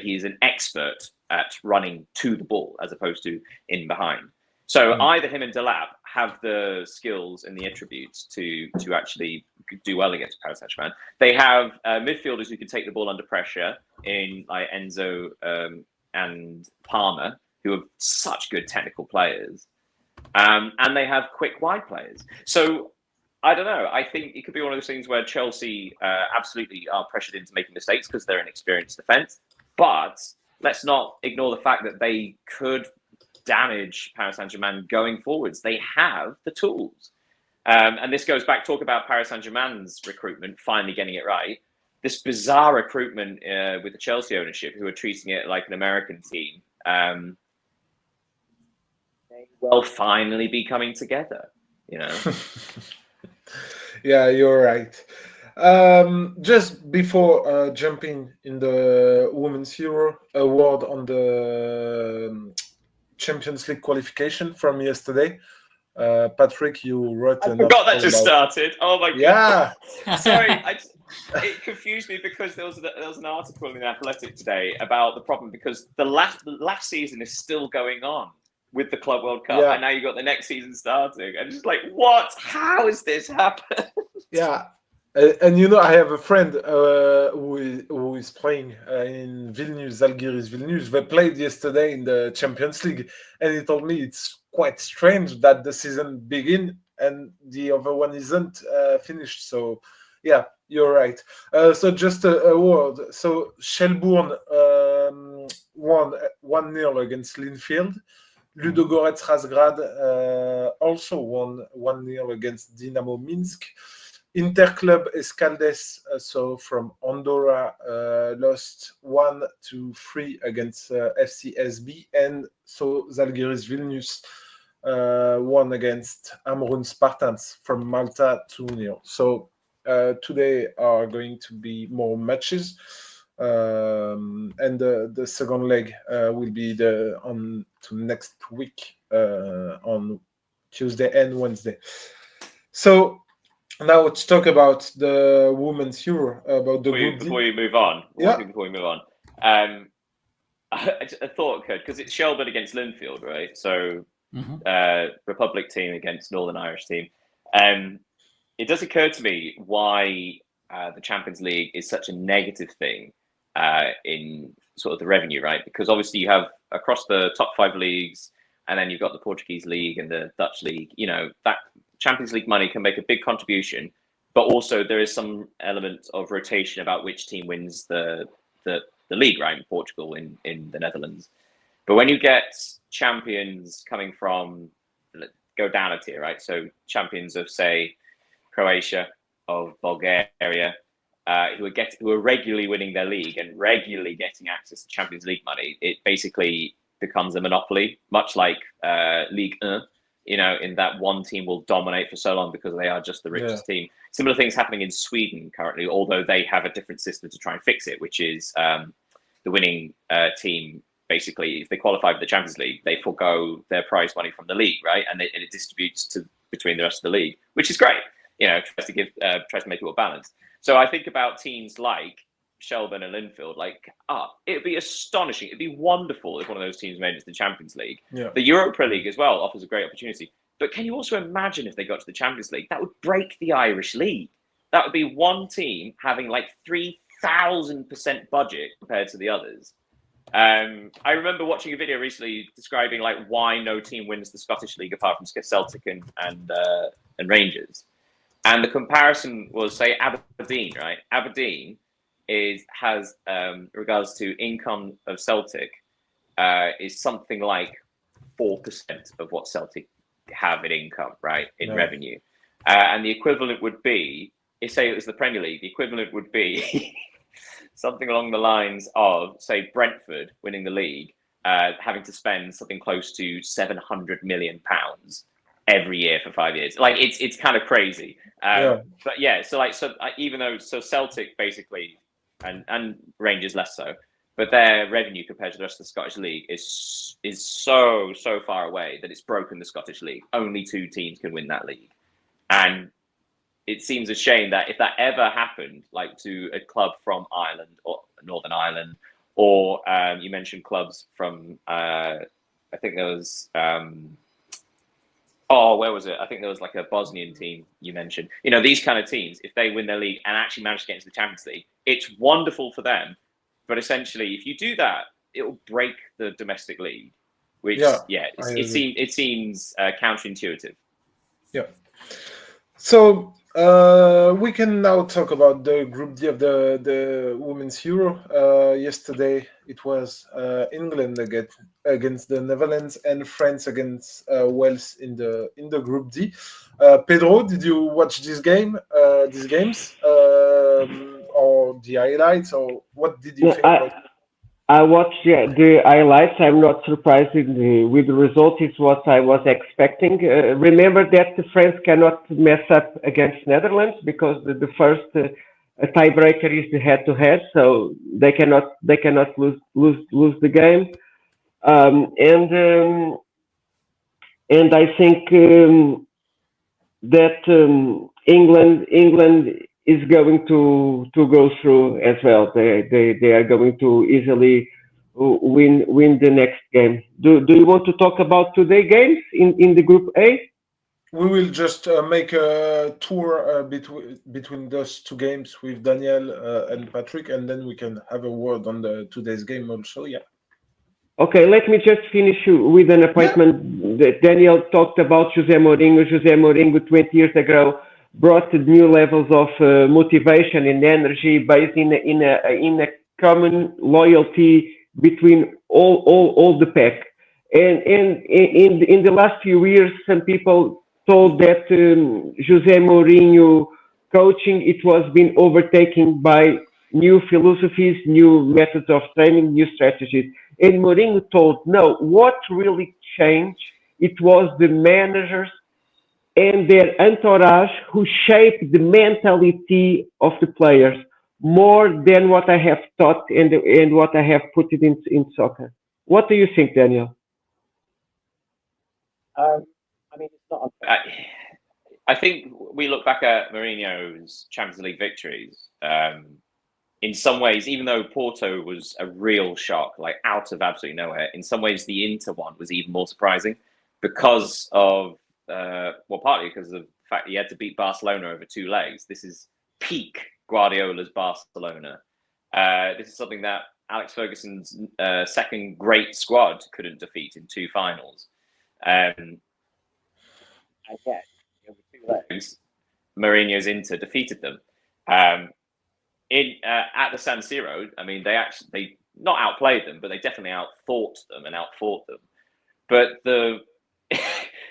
He is an expert at running to the ball as opposed to in behind. So either him and Delap have the skills and the attributes to actually do well against Paris Saint-Germain. They have midfielders who can take the ball under pressure in like Enzo and Palmer, who are such good technical players. And they have quick wide players. So I don't know. I think it could be one of those things where Chelsea absolutely are pressured into making mistakes because they're an experienced defence. But let's not ignore the fact that they could damage Paris Saint-Germain going forwards. They have the tools. And this goes back, talk about Paris Saint-Germain's recruitment, finally getting it right. This bizarre recruitment with the Chelsea ownership, who are treating it like an American team, may well finally be coming together, you know? Yeah, you're right. Just before jumping in the Women's Euro award on the Champions League qualification from yesterday, Patrick, you wrote. I forgot that just started. Oh my god! Yeah. Sorry, it confused me because there was an article in Athletic today about the problem because the last season is still going on with the Club World Cup, and now you got the next season starting. I'm just like, what? How has this happened? Yeah. And you know, I have a friend who is playing in Vilnius, Zalgiris Vilnius. They played yesterday in the Champions League, and he told me it's quite strange that the season begin and the other one isn't finished. So, yeah, you're right. So just a word. So Shelbourne won 1-0 against Linfield. Ludogorets Razgrad also won 1-0 against Dynamo Minsk. Interclub Escaldes, so from Andorra, lost 1-3 against FCSB, and so Zalgiris Vilnius won against Amrun Spartans from Malta 2-0. So today are going to be more matches, and the second leg will be on to next week on Tuesday and Wednesday. So. Now let's talk about the Women's Euro. About the before we move on. A thought occurred because it's Shelbourne against Linfield, right? So Republic team against Northern Irish team. It does occur to me why the Champions League is such a negative thing in sort of the revenue, right? Because obviously you have across the top 5 leagues, and then you've got the Portuguese league and the Dutch league. You know, that Champions League money can make a big contribution, but also there is some element of rotation about which team wins the league, right? In Portugal, in the Netherlands. But when you get champions coming from, go down a tier, right? So champions of, say, Croatia, of Bulgaria, who are regularly winning their league and regularly getting access to Champions League money, it basically becomes a monopoly, much like Ligue 1. You know, in that one team will dominate for so long because they are just the richest team. Similar things happening in Sweden currently, although they have a different system to try and fix it, which is the winning team, basically, if they qualify for the Champions League, they forego their prize money from the league, right? And it distributes between the rest of the league, which is great. You know, tries to make it all balanced. So I think about teams like Shelbourne and Linfield, it'd be astonishing. It'd be wonderful if one of those teams made it to the Champions League. Yeah. The Europa League as well offers a great opportunity. But can you also imagine if they got to the Champions League? That would break the Irish League. That would be one team having 3,000% budget compared to the others. I remember watching a video recently describing why no team wins the Scottish League apart from Celtic and Rangers. And the comparison was, say, Aberdeen, right? Aberdeen has regards to income of Celtic is something like 4% of what Celtic have in income, right, in revenue, and the equivalent would be, if say it was the Premier League, the equivalent would be something along the lines of, say, Brentford winning the league, having to spend something close to £700 million every year for 5 years. Like it's kind of crazy. But yeah, even though Celtic basically and Rangers less so, but their revenue compared to the rest of the Scottish League is so far away that it's broken the Scottish League. Only 2 teams can win that league, and it seems a shame that if that ever happened, like to a club from Ireland or Northern Ireland, or you mentioned clubs from I think there was where was it? I think there was like a Bosnian team you mentioned. You know, these kind of teams, if they win their league and actually manage to get into the Champions League, it's wonderful for them. But essentially, if you do that, it will break the domestic league, which it seems counterintuitive. Yeah. So we can now talk about the Group D of the Women's Euro. Yesterday it was England against the Netherlands and France against Wales in the Group D. Pedro, did you watch these games, or the highlights, or what did you think about it? I watched the highlights. I'm not surprised with the result. It's what I was expecting. Remember that France cannot mess up against Netherlands because the first tiebreaker is the head-to-head, so they cannot lose the game. And I think that England is going to go through as well. They are going to easily win the next game. Do you want to talk about today's games in the Group A? We will just make a tour between those 2 games with Daniel and Patrick, and then we can have a word on today's game also. Yeah. Okay, let me just finish with an appointment that Daniel talked about. José Mourinho 20 years ago brought new levels of motivation and energy based in a common loyalty between all the pack. And in the last few years, some people told that José Mourinho coaching, it was being overtaken by new philosophies, new methods of training, new strategies. And Mourinho told, no, what really changed, it was the managers and their entourage who shaped the mentality of the players more than what I have taught and what I have put it in soccer. What do you think, Daniel? I mean, it's not. I think we look back at Mourinho's Champions League victories. In some ways, even though Porto was a real shock, like out of absolutely nowhere, in some ways the Inter one was even more surprising because of, partly because of the fact that he had to beat Barcelona over 2 legs. This is peak Guardiola's Barcelona. This is something that Alex Ferguson's second great squad couldn't defeat in 2 finals. And yet, over 2 legs, Mourinho's Inter defeated them. At the San Siro, I mean, they not outplayed them, but they definitely outthought them and outfought them. But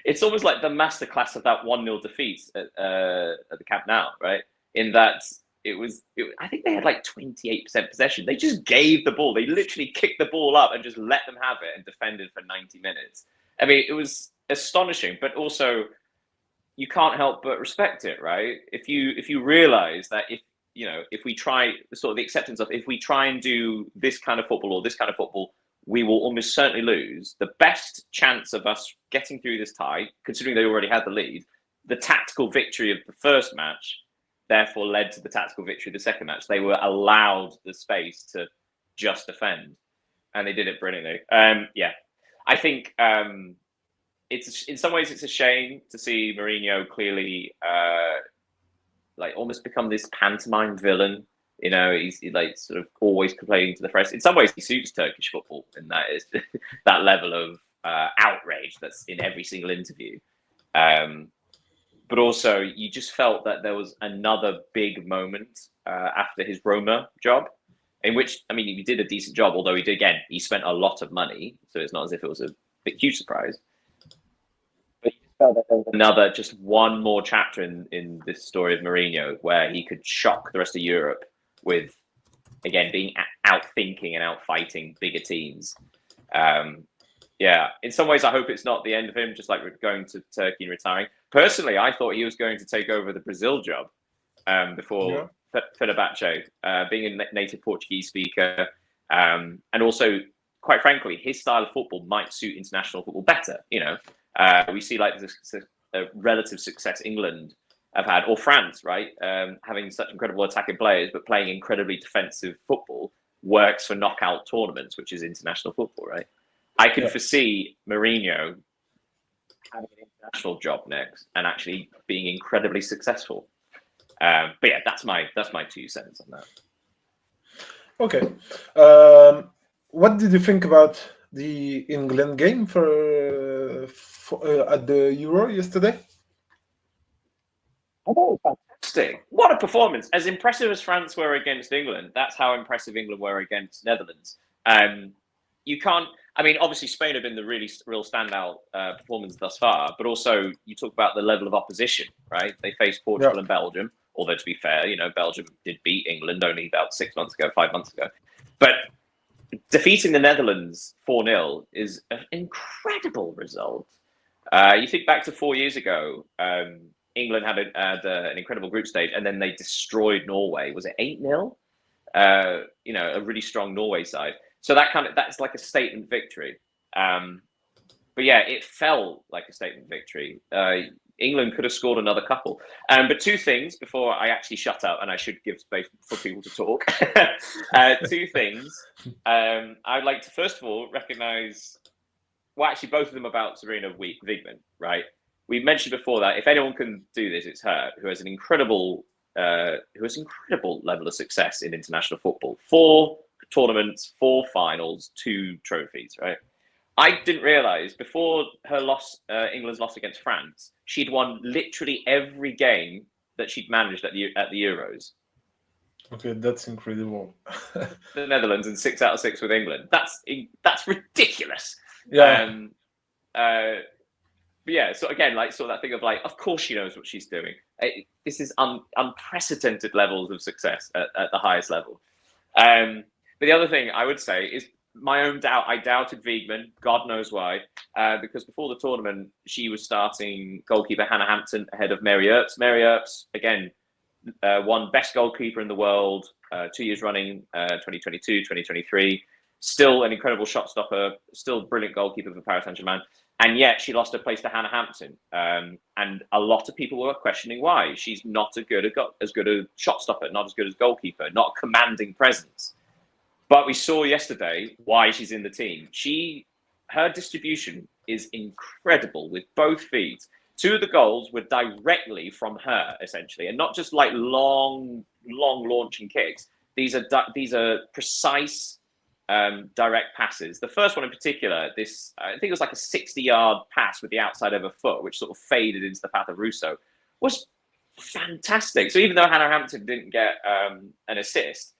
it's almost like the masterclass of that 1-0 defeat at the Camp Nou, right? In that I think they had like 28% possession. They just gave the ball. They literally kicked the ball up and just let them have it and defended for 90 minutes. I mean, it was astonishing, but also you can't help but respect it, right? If you realize that if we try sort of the acceptance of, if we try and do this kind of football or this kind of football, we will almost certainly lose. The best chance of us getting through this tie, considering they already had the lead, the tactical victory of the first match, therefore led to the tactical victory of the second match. They were allowed the space to just defend, and they did it brilliantly. I think it's in some ways it's a shame to see Mourinho clearly almost become this pantomime villain. You know, he's like sort of always complaining to the press. In some ways, he suits Turkish football, and that is that level of outrage that's in every single interview. But also, you just felt that there was another big moment after his Roma job, in which, I mean, he did a decent job, although he spent a lot of money, so it's not as if it was a huge surprise. But you just felt that there was just one more chapter in this story of Mourinho where he could shock the rest of Europe with, again, being out-thinking and out-fighting bigger teams. Yeah, in some ways, I hope it's not the end of him, just like going to Turkey and retiring. Personally, I thought he was going to take over the Brazil job before Fenerbahce, being a native Portuguese speaker. And also, quite frankly, his style of football might suit international football better. We see like the relative success England have had, or France, right? Having such incredible attacking players, but playing incredibly defensive football works for knockout tournaments, which is international football, right? I can foresee Mourinho having an international job next and actually being incredibly successful. But yeah, that's my 2 cents on that. Okay. What did you think about the England game for at the Euro yesterday? Oh, fantastic. What a performance. As impressive as France were against England, that's how impressive England were against Netherlands. You can't, I mean, obviously Spain have been the real standout performance thus far, but also you talk about the level of opposition, right? They faced Portugal and Belgium, although to be fair, Belgium did beat England only about 5 months ago. But defeating the Netherlands 4-0 is an incredible result. You think back to 4 years ago, England had an incredible group stage, and then they destroyed Norway. Was it 8-0? A really strong Norway side. So that's like a statement victory. But yeah, it felt like a statement victory. England could have scored another couple. But 2 things before I actually shut up, and I should give space for people to talk. 2 things. I'd like to first of all recognise, well, actually both of them about Serena Wiegman, right? We mentioned before that if anyone can do this, it's her, who has an incredible level of success in international football. 4 tournaments, 4 finals, 2 trophies, right? I didn't realise before her loss, England's loss against France, she'd won literally every game that she'd managed at the Euros. Okay, that's incredible. The Netherlands and 6 out of 6 with England. That's ridiculous. Yeah. But yeah, so again, like sort of that thing of like, of course she knows what she's doing. This is unprecedented levels of success at the highest level. But the other thing I would say is my own doubt. I doubted Wiegman, God knows why, because before the tournament, she was starting goalkeeper Hannah Hampton ahead of Mary Earps. Mary Earps, again, won best goalkeeper in the world 2 years running, 2022, 2023. Still an incredible shot stopper, still brilliant goalkeeper for Paris Saint-Germain. And yet she lost her place to Hannah Hampton. And a lot of people were questioning why. She's not as good a shot stopper, not as good as goalkeeper, not a commanding presence. But we saw yesterday why she's in the team. Her distribution is incredible with both feet. 2 of the goals were directly from her, essentially, and not just like long launching kicks. These are precise, direct passes. The first one in particular, I think it was like a 60-yard pass with the outside of her foot, which sort of faded into the path of Russo, was fantastic. So even though Hannah Hampton didn't get an assist,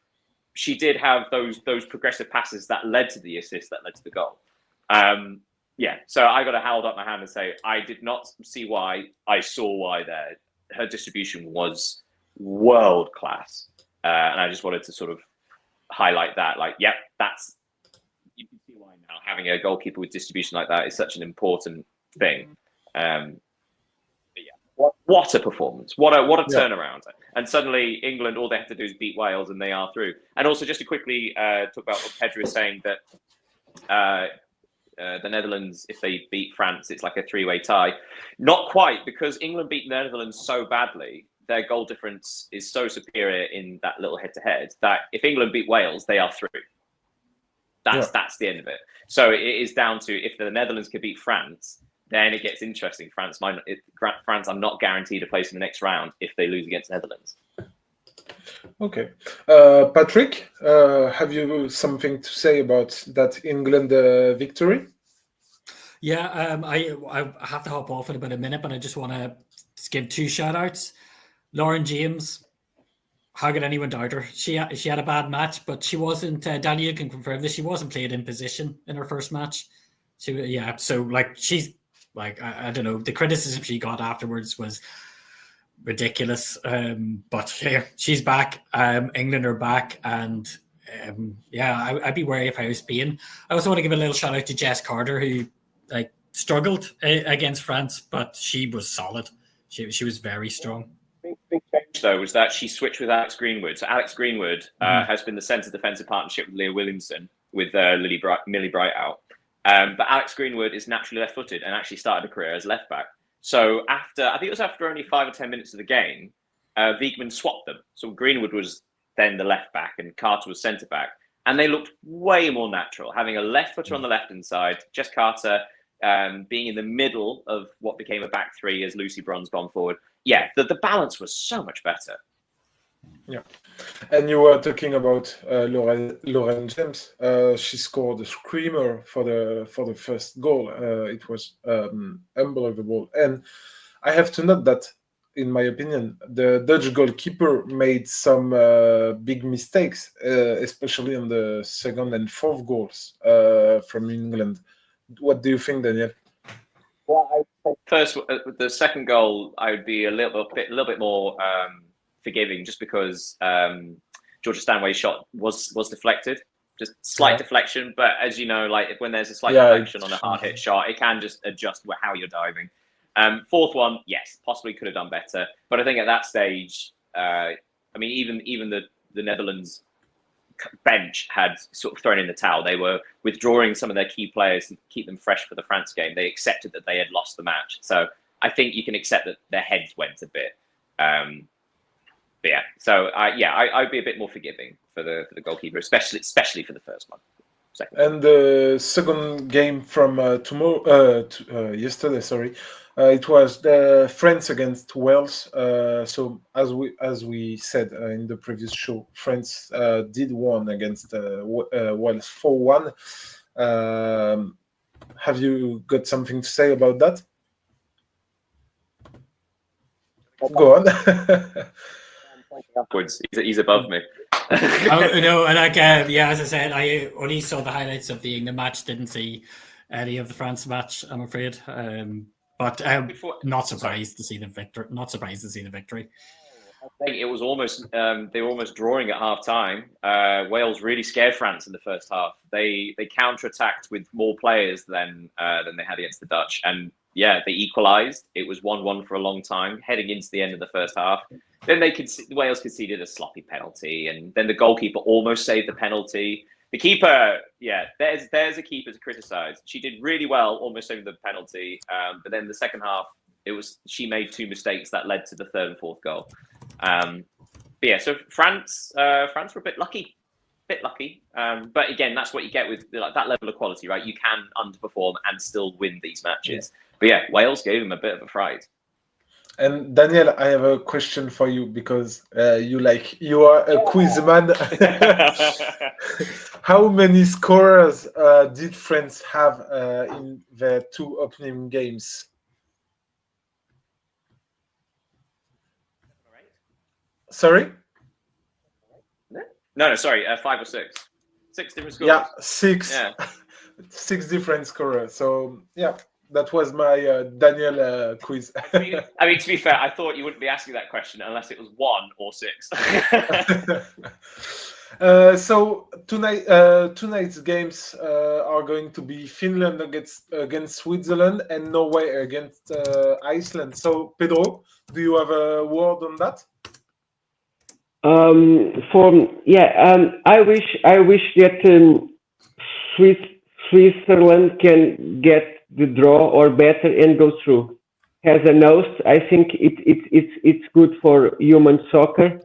she did have those progressive passes that led to the assist, that led to the goal. So I got to hold up my hand and say I did not see why. I saw why there. Her distribution was world class, and I just wanted to sort of highlight that. Like, you can see why now having a goalkeeper with distribution like that is such an important thing. What a performance! What a turnaround! And suddenly England, all they have to do is beat Wales, and they are through. And also, just to quickly talk about what Pedro is saying, that the Netherlands, if they beat France, it's like a 3-way tie. Not quite, because England beat the Netherlands so badly. Their goal difference is so superior in that little head-to-head that if England beat Wales, they are through. That's the end of it. So it is down to if the Netherlands can beat France, then it gets interesting. France, I'm not guaranteed a place in the next round if they lose against the Netherlands. Okay. Patrick, have you something to say about that England victory? Yeah, I have to hop off in about a minute, but I just want to give 2 shout-outs. Lauren James, how could anyone doubt her? She had a bad match, but she wasn't, Daniel can confirm this, she wasn't played in position in her first match. So like she's like, I don't know, the criticism she got afterwards was ridiculous. But yeah, she's back. England are back, and I'd be wary if I was Spain. I also want to give a little shout out to Jess Carter, who struggled against France, but she was solid. She was very strong. Big change though was that she switched with Alex Greenwood. So Alex Greenwood has been the centre defensive partnership with Leah Williamson with Millie Bright out. But Alex Greenwood is naturally left-footed and actually started a career as left back. So I think it was after only 5 or 10 minutes of the game, Wiegman swapped them. So Greenwood was then the left back and Carter was centre back. And they looked way more natural, having a left footer on the left-hand side, Jess Carter being in the middle of what became a back three as Lucy Bronze gone forward. Yeah, the balance was so much better. Yeah, and you were talking about Lauren James. She scored a screamer for the first goal. It was unbelievable, and I have to note that, in my opinion, the Dutch goalkeeper made some big mistakes, especially on the second and fourth goals from England. What do you think, Daniel? Well, first, the second goal, I would be a little bit more forgiving, just because Georgia Stanway's shot was deflected, just slight deflection. But as you know, like when there's a slight deflection on a hard hit shot, it can just adjust how you're diving. Fourth one, yes, possibly could have done better. But I think at that stage, I mean, even the Netherlands bench had sort of thrown in the towel. They were withdrawing some of their key players to keep them fresh for the France game. They accepted that they had lost the match. So I think you can accept that their heads went a bit. But yeah, so I'd be a bit more forgiving for the goalkeeper, especially for the first one. Second. And the second game from yesterday, sorry, it was the France against Wales. So as we said in the previous show, France did won against Wales 4-1. Have you got something to say about that? Go on. Upwards, he's above me. As I said, I only saw the highlights of the England match. Didn't see any of the France match, I'm afraid. But not surprised to see the victory. Not surprised to see the victory. I think it was almost they were almost drawing at half time. Wales really scared France in the first half. They counter-attacked with more players than they had against the Dutch, and yeah, they equalised. It was 1-1 for a long time, heading into the end of the first half. Then Wales conceded a sloppy penalty, and then the goalkeeper almost saved the penalty. The keeper, there's a keeper to criticise. She did really well, almost saving the penalty. But then the second half, she made 2 mistakes that led to the third and fourth goal. So France were a bit lucky. But again, that's what you get with that level of quality, right? You can underperform and still win these matches. Yeah. But yeah, Wales gave them a bit of a fright. And Daniel, I have a question for you, because you are a quiz man. How many scorers did France have in their 2 opening games? Sorry? No, sorry, 5 or 6. 6 different scorers. Yeah, 6. Yeah. 6 different scorers. So yeah. That was my Daniel quiz. I mean, to be fair, I thought you wouldn't be asking that question unless it was 1 or 6. So tonight's games are going to be Finland against Switzerland and Norway against Iceland. So Pedro, do you have a word on that? I wish that Switzerland can get the draw or better and go through. As a host, I think it's good for human soccer.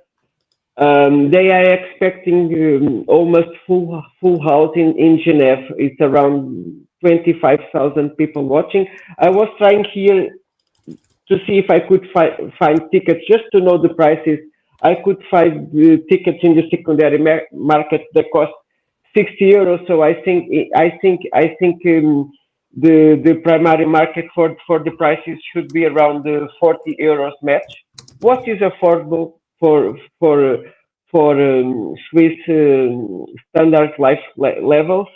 They are expecting almost full house in Geneva. It's around 25,000 people watching. I was trying here to see if I could find tickets just to know the prices. I could find the tickets in the secondary market that cost 60 euros. So I think the primary market for the prices should be around the 40 euros match. What is affordable for Swiss standard life levels?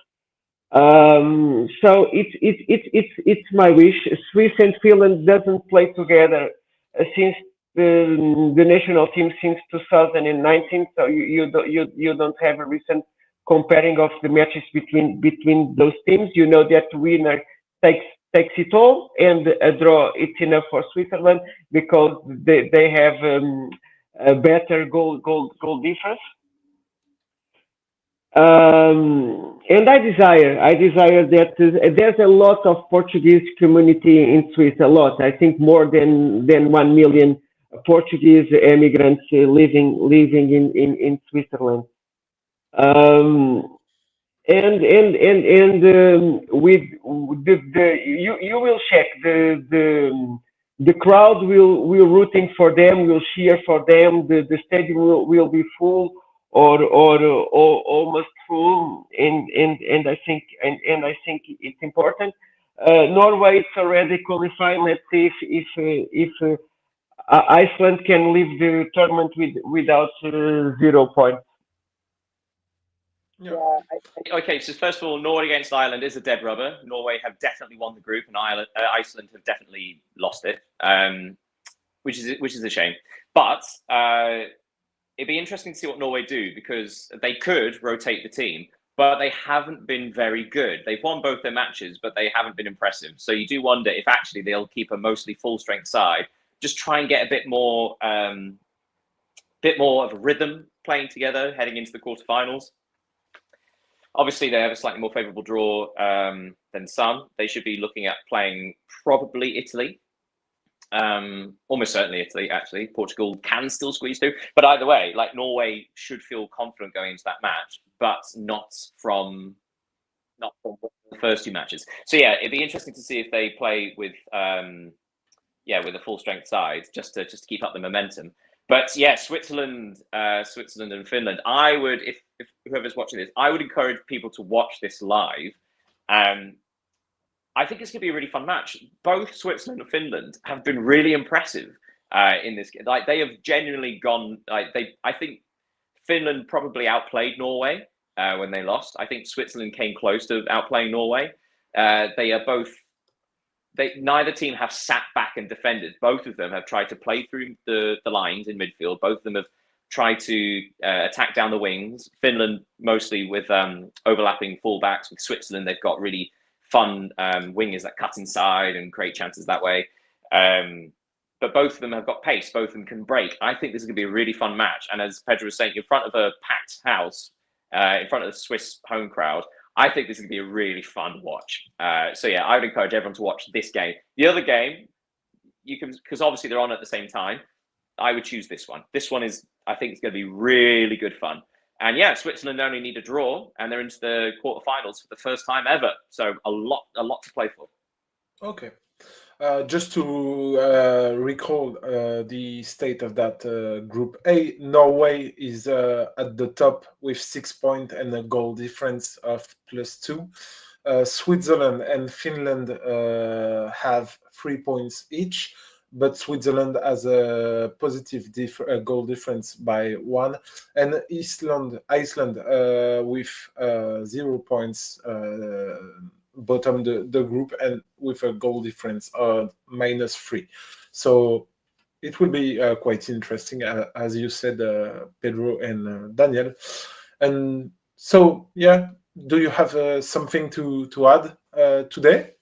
So it's my wish. Swiss and Finland doesn't play together since the national team since 2019. So you don't have a recent comparing of the matches between those teams. You know that the winner takes it all, and a draw it's enough for Switzerland because they have a better goal difference. And I desire that there's a lot of Portuguese community in Swiss, a lot. I think more than 1 million Portuguese immigrants living in Switzerland. With you will check the crowd will rooting for them, will cheer for them. The stadium will be full or almost full, and I think it's important. Norway is already qualified. Let's see if Iceland can leave the tournament without 0 points. Yeah. Okay, so first of all, Norway against Ireland is a dead rubber. Norway have definitely won the group, and Iceland have definitely lost it, which is a shame. But it'd be interesting to see what Norway do, because they could rotate the team, but they haven't been very good. They've won both their matches, but they haven't been impressive. So you do wonder if actually they'll keep a mostly full strength side, just try and get a bit more of a rhythm playing together heading into the quarterfinals. Obviously, they have a slightly more favourable draw than some. They should be looking at playing probably Italy. Almost certainly Italy, actually. Portugal can still squeeze through. But either way, like, Norway should feel confident going into that match, but not from the first two matches. So yeah, it'd be interesting to see if they play with a full strength side, just to keep up the momentum. But yeah, Switzerland and Finland. I would, if whoever's watching this, I would encourage people to watch this live. I think it's going to be a really fun match. Both Switzerland and Finland have been really impressive in this game. Like, they have genuinely gone. I think Finland probably outplayed Norway when they lost. I think Switzerland came close to outplaying Norway. They are both. Neither team have sat back and defended. Both of them have tried to play through the lines in midfield. Both of them have tried to attack down the wings. Finland mostly with overlapping fullbacks. With Switzerland, they've got really fun wingers that cut inside and create chances that way. But both of them have got pace. Both of them can break. I think this is going to be a really fun match. And as Pedro was saying, in front of a packed house, in front of the Swiss home crowd, I think this is going to be a really fun watch. So yeah, I would encourage everyone to watch this game. The other game, you can, because obviously they're on at the same time, I would choose this one. This one is, I think it's going to be really good fun. And yeah, Switzerland only need a draw, and they're into the quarterfinals for the first time ever. So a lot to play for. Okay. Just to recall the state of that Group A, Norway is at the top with 6 points and a goal difference of +2. Switzerland and Finland have 3 points each, but Switzerland has a positive goal difference by 1, and Iceland with 0 points bottom the group and with a goal difference of -3. So it will be quite interesting, as you said, Pedro and Daniel. And so, yeah, do you have something to add today?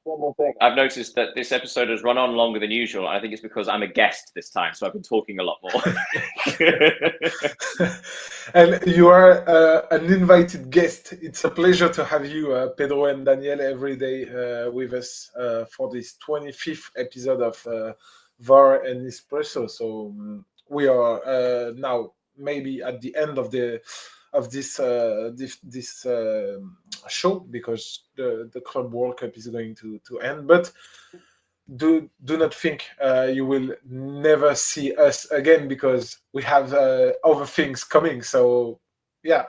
One more thing. I've noticed that this episode has run on longer than usual. I think it's because I'm a guest this time, so I've been talking a lot more. And you are an invited guest. It's a pleasure to have you, Pedro and Daniel, every day with us for this 25th episode of VAR and Espresso. So we are now maybe at the end of this show, because the Club World Cup is going to end. But do not think you will never see us again, because we have other things coming. So yeah,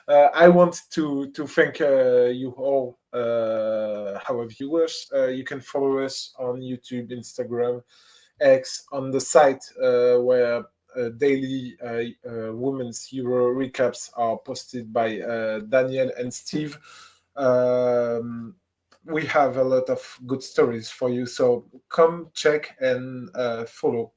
I want to thank you all, our viewers. You can follow us on YouTube, Instagram, X, on the site where daily Women's Euro recaps are posted by Daniel and Steve. We have a lot of good stories for you, so come check and follow.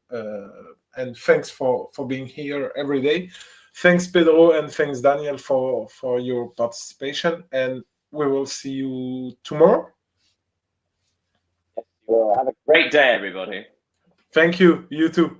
And thanks for being here every day. Thanks, Pedro, and thanks, Daniel, for your participation. And we will see you tomorrow. Well, have a great day, everybody. Thank you. You too.